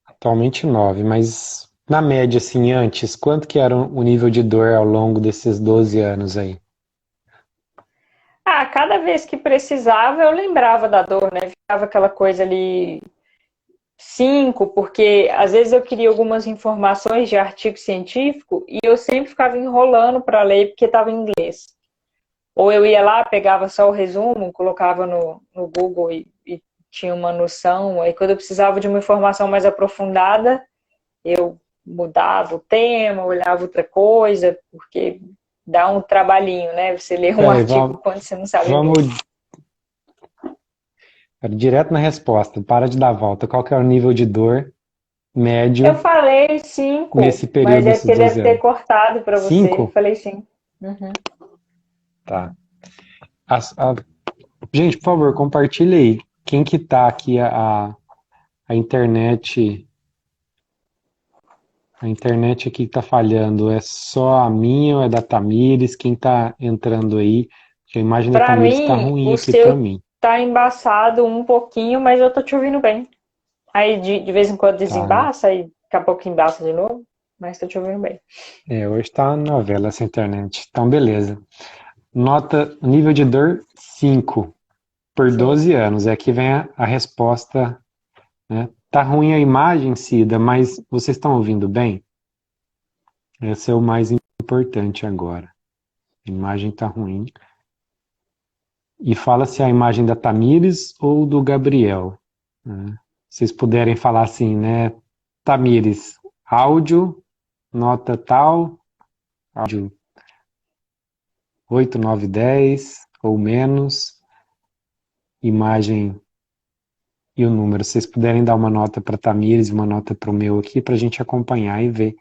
Atualmente 9, mas na média, assim, antes, quanto que era o nível de dor ao longo desses 12 anos aí? Ah, cada vez que precisava, eu lembrava da dor, né? Ficava aquela coisa ali, 5, porque às vezes eu queria algumas informações de artigo científico e eu sempre ficava enrolando para ler porque estava em inglês. Ou eu ia lá, pegava só o resumo, colocava no Google e tinha uma noção. Aí quando eu precisava de uma informação mais aprofundada, eu mudava o tema, olhava outra coisa, porque dá um trabalhinho, né? Você ler um Peraí, artigo quando você não sabe inglês. vamos direto na resposta, para de dar volta. Qual que é o nível de dor Eu médio falei 5, nesse mas período é desses porque 12 deve ter anos? cortado para você. 5? Falei sim. Uhum. Tá. As- a- Gente, por favor, compartilha aí. Quem que tá aqui a internet, a internet aqui que tá falhando, é só a minha ou é da Tamires? Quem tá entrando aí? Que a imagem da Para Tamires tá mim, ruim o aqui pra seu mim. tá embaçado um pouquinho, mas eu tô te ouvindo bem. Aí de vez em quando Tá, né? desembaça e daqui a pouco embaça de novo, mas tô te ouvindo bem. É, hoje tá uma novela essa internet. Então, beleza. Nota, nível de dor 5 por Sim. 12 anos. É aqui vem a resposta, né? Tá ruim a imagem, Cida, mas vocês estão ouvindo bem? Esse é o mais importante agora. A imagem tá ruim. E fala se é a imagem da Tamires ou do Gabriel, né? Se vocês puderem falar assim, né? Tamires, áudio, nota tal, áudio 8, 9, 10 ou menos, imagem e o número. Se vocês puderem dar uma nota para Tamires e uma nota para o meu aqui, para a gente acompanhar e ver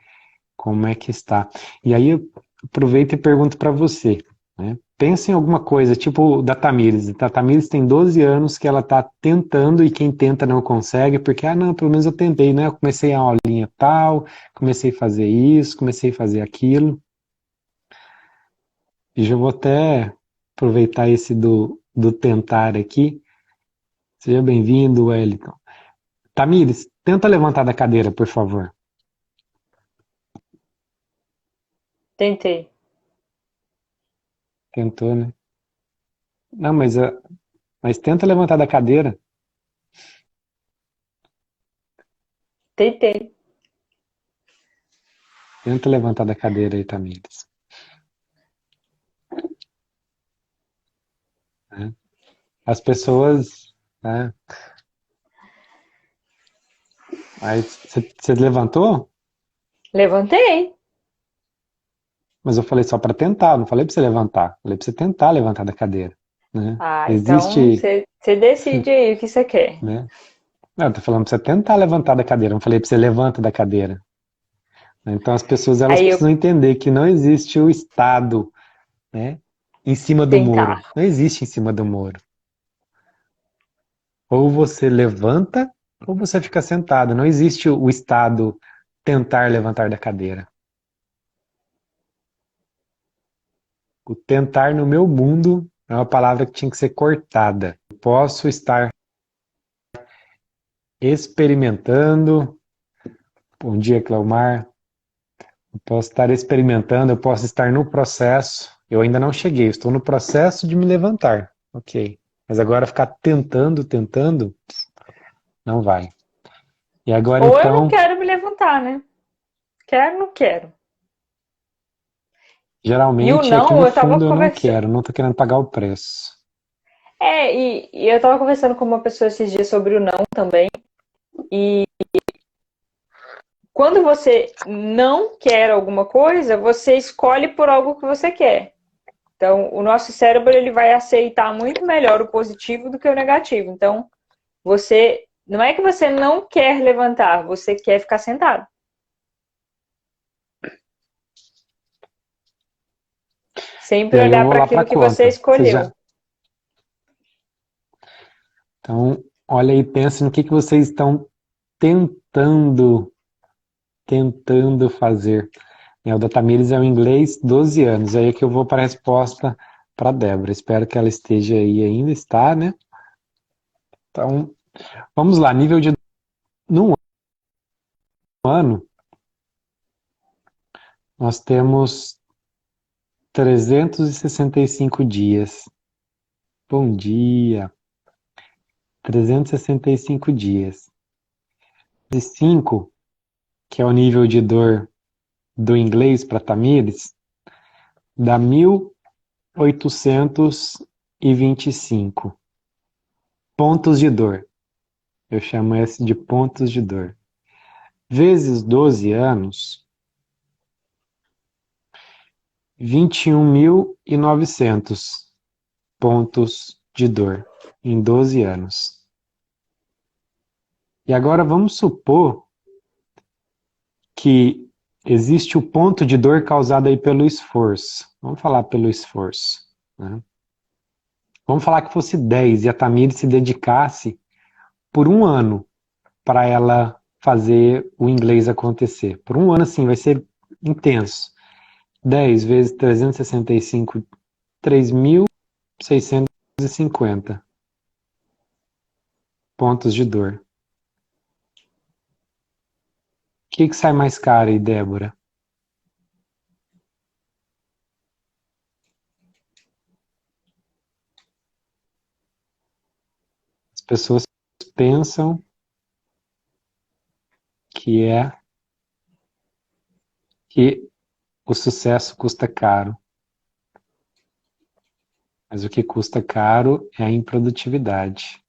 como é que está. E aí eu aproveito e pergunto para você, né? Pensa em alguma coisa, tipo da Tamires. A Tamires tem 12 anos que ela está tentando e quem tenta não consegue, porque, não, pelo menos eu tentei, né? Eu comecei a aulinha tal, comecei a fazer isso, comecei a fazer aquilo. E já vou até aproveitar esse do tentar aqui. Seja bem-vindo, Wellington. Tamires, tenta levantar da cadeira, por favor. Tentei. Tentou, né? Não, mas tenta levantar da cadeira. Tentei. Tenta levantar da cadeira aí, Tamires. Né? As pessoas, né? Aí você levantou? Levantei. Mas eu falei só para tentar, não falei para você levantar. Falei para você tentar levantar da cadeira, né? Ah, então Existe, você decide aí o que você quer. né? Não, eu tô falando para você tentar levantar da cadeira. Não falei para você levanta da cadeira. Então as pessoas elas Aí eu precisam entender que não existe o estado, né, em cima do tentar. muro. Não existe em cima do muro. Ou você levanta ou você fica sentado. Não existe o estado tentar levantar da cadeira. O tentar no meu mundo é uma palavra que tinha que ser cortada. Eu posso estar experimentando. Bom dia, Cleomar. Eu posso estar experimentando, eu posso estar no processo. Eu ainda não cheguei, eu estou no processo de me levantar. Ok. Mas agora ficar tentando, tentando, não vai. E agora Ou eu não então, quero me levantar, né? Quero, não quero. E o geralmente é que não, no eu tava fundo eu não conversando. quero, não estou querendo pagar o preço. E eu tava conversando com uma pessoa esses dias sobre o não também. E quando você não quer alguma coisa, você escolhe por algo que você quer. Então, o nosso cérebro ele vai aceitar muito melhor o positivo do que o negativo. Então, você não é que você não quer levantar, você quer ficar sentado. E Sempre aí eu olhar vou para lá para a aquilo que você conta. Você já. escolheu. Então, olha aí, pensa no que vocês estão tentando, tentando fazer. O da Tamires é o inglês, 12 anos. Aí é que eu vou para a resposta para a Débora. Espero que ela esteja aí ainda, está, né? Então, vamos lá, nível de num ano, nós temos 365 dias. Bom dia. 365 dias. De 5, que é o nível de dor do inglês para Tamires, dá 1825 pontos de dor. Eu chamo esse de pontos de dor. Vezes 12 anos, 21.900 pontos de dor em 12 anos. E agora vamos supor que existe o ponto de dor causado aí pelo esforço. Vamos falar pelo esforço, né? Vamos falar que fosse 10 e a Tamir se dedicasse por um ano para ela fazer o inglês acontecer. Por um ano, assim, vai ser intenso. 10 vezes 365, 3.650 pontos de dor. O que sai mais caro aí, Débora? As pessoas pensam que é que o sucesso custa caro. Mas o que custa caro é a improdutividade.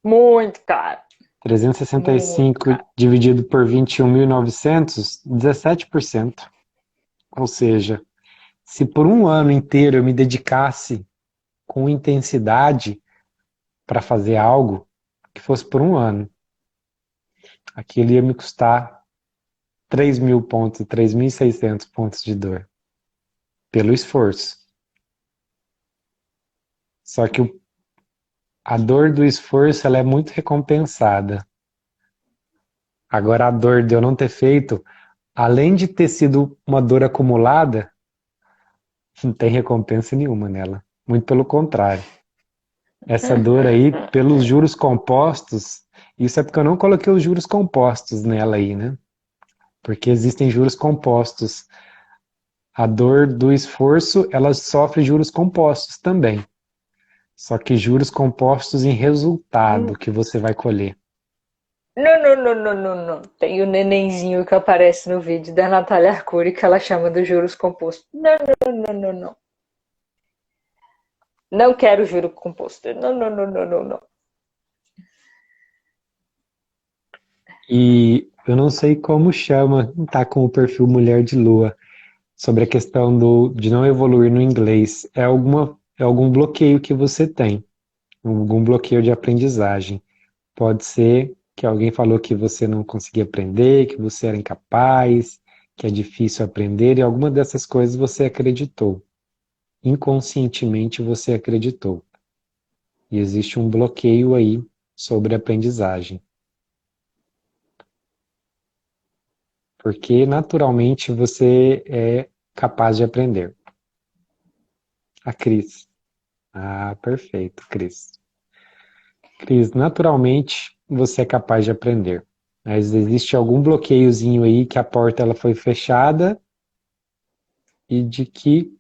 Muito caro. Muito 365 caro. dividido por 21.900, 17%. Ou seja, se por um ano inteiro eu me dedicasse com intensidade para fazer algo, que fosse por um ano, aquilo ia me custar 3.000 pontos, 3.600 pontos de dor, pelo esforço. Só que a dor do esforço, ela é muito recompensada. Agora, a dor de eu não ter feito, além de ter sido uma dor acumulada, não tem recompensa nenhuma nela. Muito pelo contrário. Essa dor aí, pelos juros compostos, isso é porque eu não coloquei os juros compostos nela aí, né? Porque existem juros compostos. A dor do esforço, ela sofre juros compostos também. Só que juros compostos em resultado que você vai colher. Não, não, não, não, não, não. Tem o nenenzinho que aparece no vídeo da Natália Arcuri que ela chama dos juros compostos. Não, não, não, não, não. Não quero juro composto. Não, não, não, não, não, não. E eu não sei como chama, tá com o perfil Mulher de Lua, sobre a questão de não evoluir no inglês. É algum bloqueio que você tem, algum bloqueio de aprendizagem. Pode ser que alguém falou que você não conseguia aprender, que você era incapaz, que é difícil aprender, e alguma dessas coisas você acreditou. Inconscientemente você acreditou. E existe um bloqueio aí sobre a aprendizagem. Porque naturalmente você é capaz de aprender. A Cris. Ah, perfeito, Cris. Cris, naturalmente você é capaz de aprender. Mas existe algum bloqueiozinho aí que a porta ela foi fechada e de que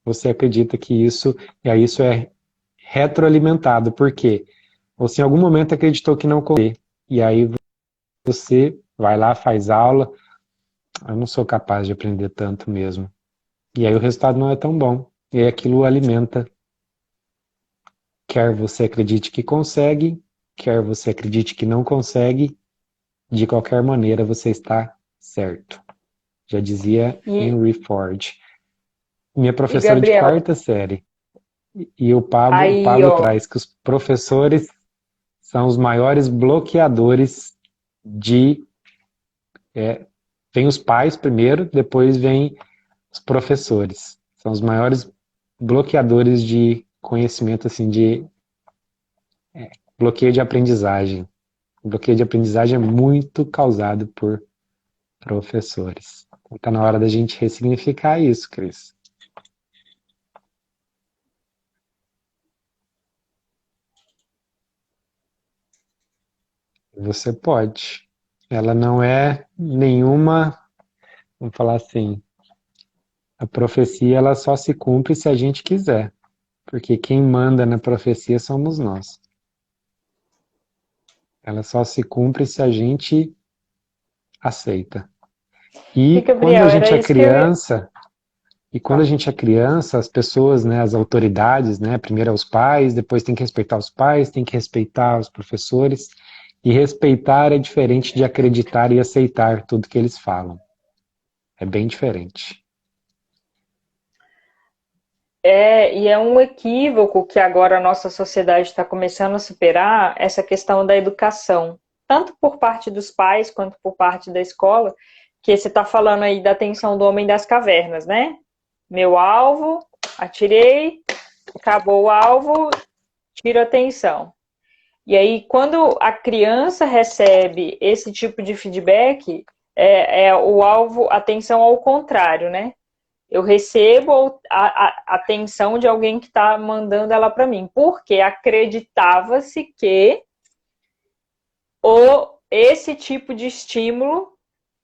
você acredita que isso, e aí isso é retroalimentado. Por quê? Você em algum momento acreditou que não conseguia, e aí você vai lá, faz aula, eu não sou capaz de aprender tanto mesmo. E aí o resultado não é tão bom. E aí aquilo alimenta. Quer você acredite que consegue, quer você acredite que não consegue, de qualquer maneira você está certo. Já dizia E, Henry Ford. Minha e professora de Gabriel, quarta série. E o aí, Pablo ó. traz que os professores são os maiores bloqueadores de. Vem os pais primeiro, depois vem os professores. São os maiores bloqueadores de conhecimento, assim, de bloqueio de aprendizagem. O bloqueio de aprendizagem é muito causado por professores. Está na hora da gente ressignificar isso, Cris. Você pode. Ela não é nenhuma, vamos falar assim, a profecia ela só se cumpre se a gente quiser, porque quem manda na profecia somos nós. Ela só se cumpre se a gente aceita. E E quando a Gabriel, era gente é isso que eu ia. criança, as pessoas, né, as autoridades, né, primeiro é os pais, depois tem que respeitar os pais, tem que respeitar os professores, e respeitar é diferente de acreditar e aceitar tudo que eles falam. É bem diferente. E é um equívoco que agora a nossa sociedade está começando a superar essa questão da educação, tanto por parte dos pais quanto por parte da escola, que você está falando aí da atenção do homem das cavernas, né? Meu alvo, atirei, acabou o alvo, tiro a atenção. E aí, quando a criança recebe esse tipo de feedback, é o alvo, atenção ao contrário, né? Eu recebo a atenção de alguém que está mandando ela para mim, porque acreditava-se que esse tipo de estímulo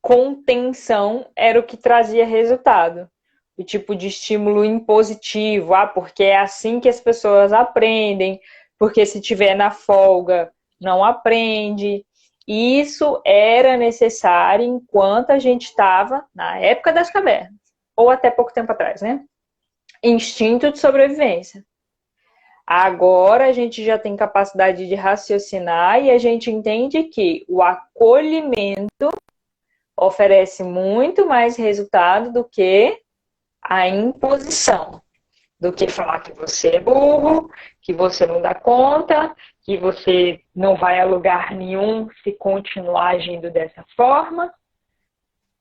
com tensão era o que trazia resultado. O tipo de estímulo impositivo, porque é assim que as pessoas aprendem, porque se tiver na folga, não aprende. Isso era necessário enquanto a gente estava na época das cavernas, ou até pouco tempo atrás, né? Instinto de sobrevivência. Agora a gente já tem capacidade de raciocinar e a gente entende que o acolhimento oferece muito mais resultado do que a imposição. do que falar que você é burro, que você não dá conta, que você não vai a lugar nenhum se continuar agindo dessa forma.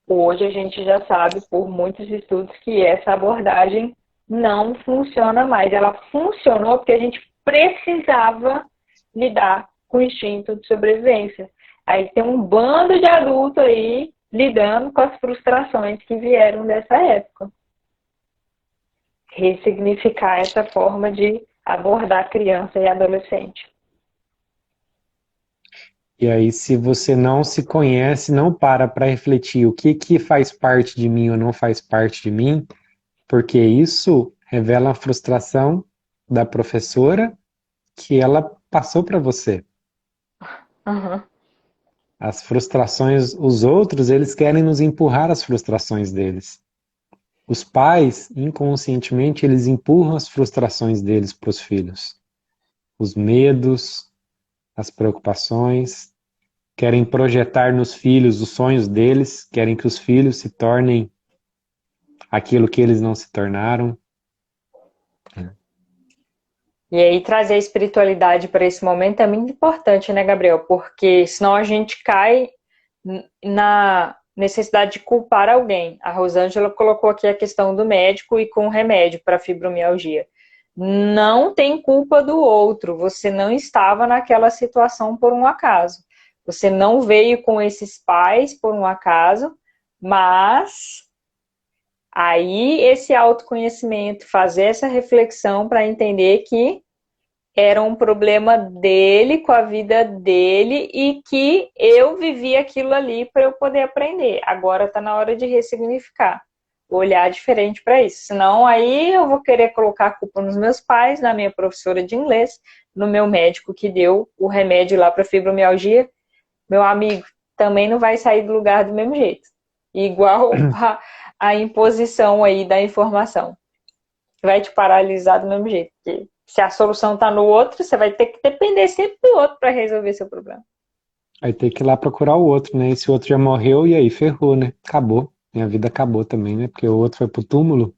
Hoje a gente já sabe por muitos estudos que essa abordagem não funciona mais. Ela funcionou porque a gente precisava lidar com o instinto de sobrevivência. Aí tem um bando de adultos aí lidando com as frustrações que vieram dessa época. Ressignificar essa forma de abordar criança e adolescente. E aí, se você não se conhece, não para refletir o que faz parte de mim ou não faz parte de mim, porque isso revela a frustração da professora que ela passou para você. Uhum. As frustrações, os outros, eles querem nos empurrar as frustrações deles. Os pais, inconscientemente, eles empurram as frustrações deles para os filhos. Os medos, as preocupações, querem projetar nos filhos os sonhos deles, querem que os filhos se tornem aquilo que eles não se tornaram. E aí trazer a espiritualidade para esse momento é muito importante, né, Gabriel? Porque senão a gente cai na necessidade de culpar alguém. A Rosângela colocou aqui a questão do médico e com o remédio para fibromialgia. Não tem culpa do outro. Você não estava naquela situação por um acaso. Você não veio com esses pais por um acaso, mas aí esse autoconhecimento, fazer essa reflexão para entender que era um problema dele, com a vida dele, e que eu vivi aquilo ali para eu poder aprender. Agora está na hora de ressignificar, olhar diferente para isso. Senão aí eu vou querer colocar a culpa nos meus pais, na minha professora de inglês, no meu médico que deu o remédio lá para fibromialgia. Meu amigo, também não vai sair do lugar do mesmo jeito. Igual a imposição aí da informação. Vai te paralisar do mesmo jeito. Porque se a solução está no outro, você vai ter que depender sempre do outro para resolver seu problema. Aí tem que ir lá procurar o outro, né? Esse outro já morreu e aí ferrou, né? Acabou. Minha vida acabou também, né? Porque o outro foi pro túmulo,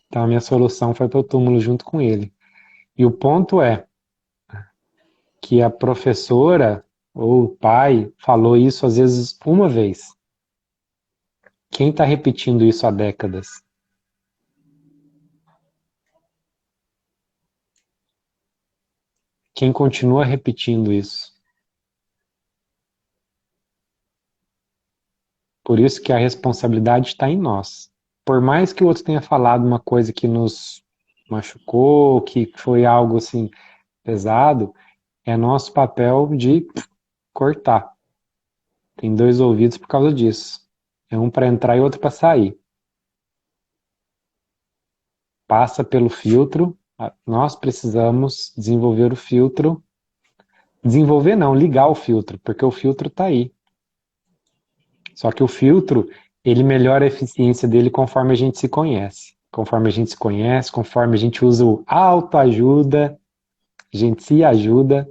então a minha solução foi pro túmulo junto com ele. E o ponto é que a professora ou o pai falou isso às vezes uma vez. Quem está repetindo isso há décadas? Quem continua repetindo isso? Por isso que a responsabilidade está em nós. Por mais que o outro tenha falado uma coisa que nos machucou, que foi algo assim pesado, é nosso papel de cortar. Tem dois ouvidos por causa disso. É um para entrar e outro para sair. Passa pelo filtro. Nós precisamos desenvolver o filtro. Desenvolver não, ligar o filtro, porque o filtro está aí. Só que o filtro, ele melhora a eficiência dele conforme a gente se conhece. Conforme a gente se conhece, conforme a gente usa o autoajuda, a gente se ajuda,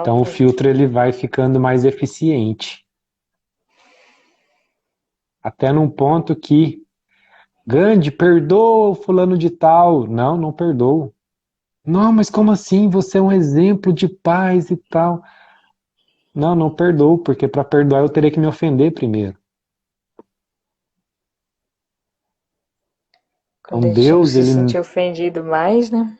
então o filtro ele vai ficando mais eficiente. Até num ponto que, Gandhi, perdoa o fulano de tal. Não, não perdoo. Não, mas como assim? Você é um exemplo de paz e tal. Não, não perdoo, porque para perdoar eu teria que me ofender primeiro. Quando Então a gente não Deus, se ele... sentir ofendido mais, né?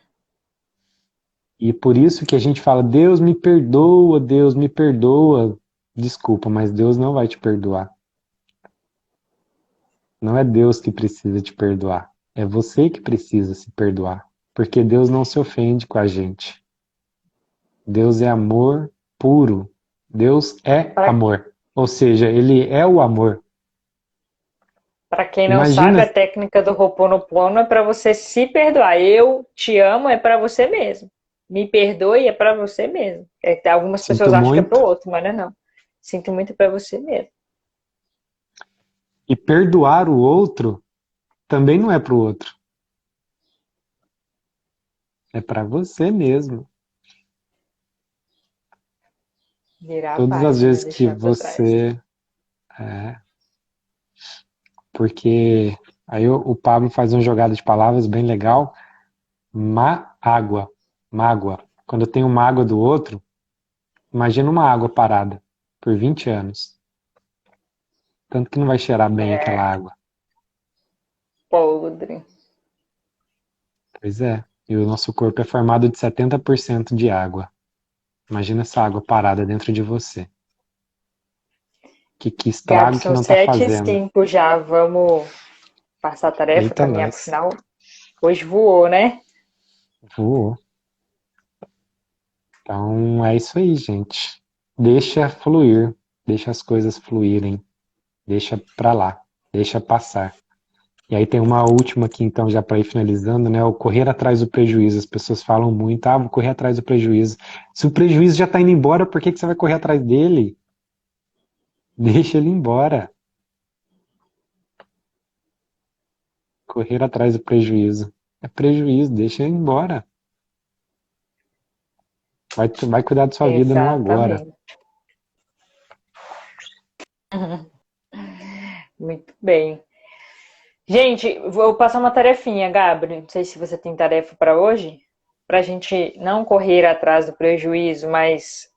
E por isso que a gente fala, Deus me perdoa, Deus me perdoa. Desculpa, mas Deus não vai te perdoar. Não é Deus que precisa te perdoar. É você que precisa se perdoar. Porque Deus não se ofende com a gente. Deus é amor puro. Deus é amor. Ou seja, Ele é o amor. Para quem não sabe, Imagina, a técnica do Ho'oponopono é para você se perdoar. Eu te amo é para você mesmo. Me perdoe é para você mesmo. Algumas sinto pessoas acham que é para o muito. outro, mas não é não. Sinto muito para você mesmo. E perdoar o outro também não é para o outro. É para você mesmo. Virar a Todas as página, vezes que deixar para trás. você... É, porque Aí o Pablo faz uma jogada de palavras bem legal. Água, mágoa. Quando eu tenho mágoa do outro, imagina uma água parada por 20 anos. Tanto que não vai cheirar bem aquela É, água. podre. Pois é. E o nosso corpo é formado de 70% de água. Imagina essa água parada dentro de você. Que Gabi, estrago que são não tá 7 fazendo. e 5 já. Vamos passar a tarefa, Eita, caminhar para o nós. final. Hoje voou, né? Voou. Então é isso aí, gente. Deixa fluir. Deixa as coisas fluírem. Deixa pra lá. Deixa passar. E aí tem uma última aqui, então, já para ir finalizando, né? O correr atrás do prejuízo. As pessoas falam muito, vou correr atrás do prejuízo. Se o prejuízo já tá indo embora, por que que você vai correr atrás dele? Deixa ele embora. Correr atrás do prejuízo. É prejuízo, deixa ele embora. Vai cuidar da sua vida no agora. Exatamente. Muito bem. Gente, vou passar uma tarefinha, Gabriel. Não sei se você tem tarefa para hoje, para a gente não correr atrás do prejuízo, mas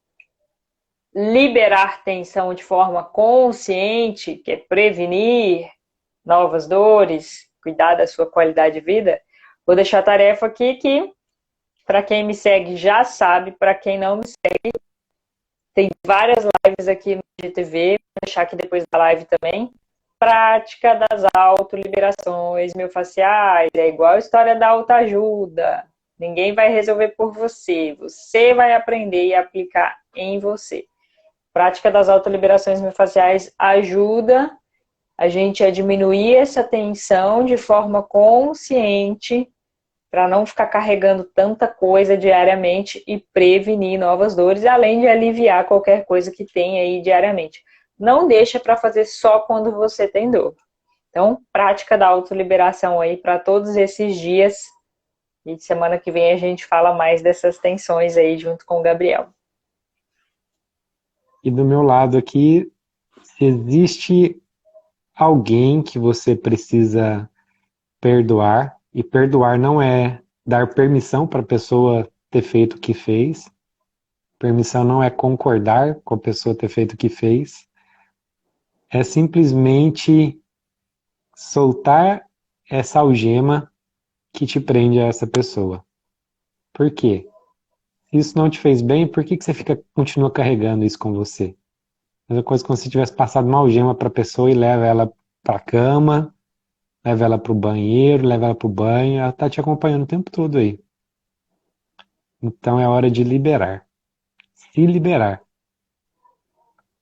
liberar tensão de forma consciente, que é prevenir novas dores, cuidar da sua qualidade de vida. Vou deixar a tarefa aqui que, para quem me segue já sabe, para quem não me segue, tem várias lives aqui no GTV, vou deixar aqui depois da live também. Prática das autoliberações miofasciais, é igual a história da autoajuda. Ninguém vai resolver por você, você vai aprender e aplicar em você. Prática das autoliberações miofasciais ajuda a gente a diminuir essa tensão de forma consciente para não ficar carregando tanta coisa diariamente e prevenir novas dores, além de aliviar qualquer coisa que tem aí diariamente. Não deixa para fazer só quando você tem dor. Então, prática da autoliberação aí para todos esses dias. E semana que vem a gente fala mais dessas tensões aí junto com o Gabriel. E do meu lado aqui, se existe alguém que você precisa perdoar, e perdoar não é dar permissão para a pessoa ter feito o que fez, permissão não é concordar com a pessoa ter feito o que fez, é simplesmente soltar essa algema que te prende a essa pessoa. Por quê? Se isso não te fez bem, por que que você continua carregando isso com você? A mesma coisa como se você tivesse passado uma algema para a pessoa e leva ela para a cama, leva ela para o banheiro, leva ela para o banho, ela está te acompanhando o tempo todo aí. Então é hora de liberar. Se liberar.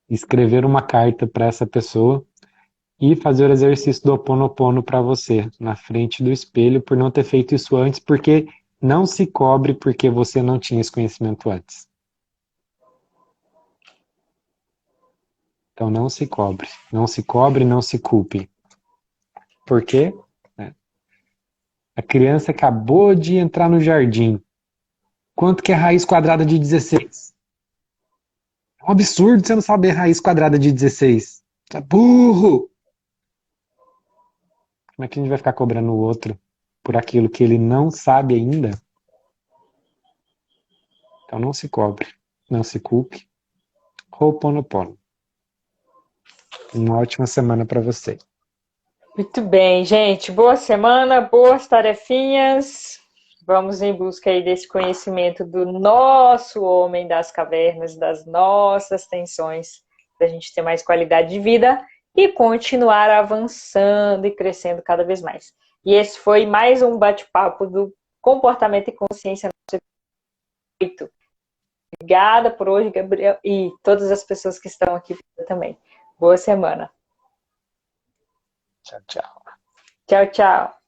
Escrever uma carta para essa pessoa e fazer o exercício do Ho Oponopono para você, na frente do espelho, por não ter feito isso antes, porque não se cobre porque você não tinha esse conhecimento antes. Então não se cobre. Não se cobre, não se culpe. Por quê? A criança acabou de entrar no jardim. Quanto que é raiz quadrada de 16? É um absurdo você não saber raiz quadrada de 16. Tá burro! Como é que a gente vai ficar cobrando o outro por aquilo que ele não sabe ainda? Então não se cobre, não se culpe. Ho'oponopono. Uma ótima semana para você. Muito bem, gente. Boa semana, boas tarefinhas. Vamos em busca aí desse conhecimento do nosso homem das cavernas, das nossas tensões, para a gente ter mais qualidade de vida e continuar avançando e crescendo cada vez mais. E esse foi mais um bate-papo do Comportamento e Consciência Nosso 8. Obrigada por hoje, Gabriel, e todas as pessoas que estão aqui também. Boa semana. Tchau, tchau. Tchau, tchau.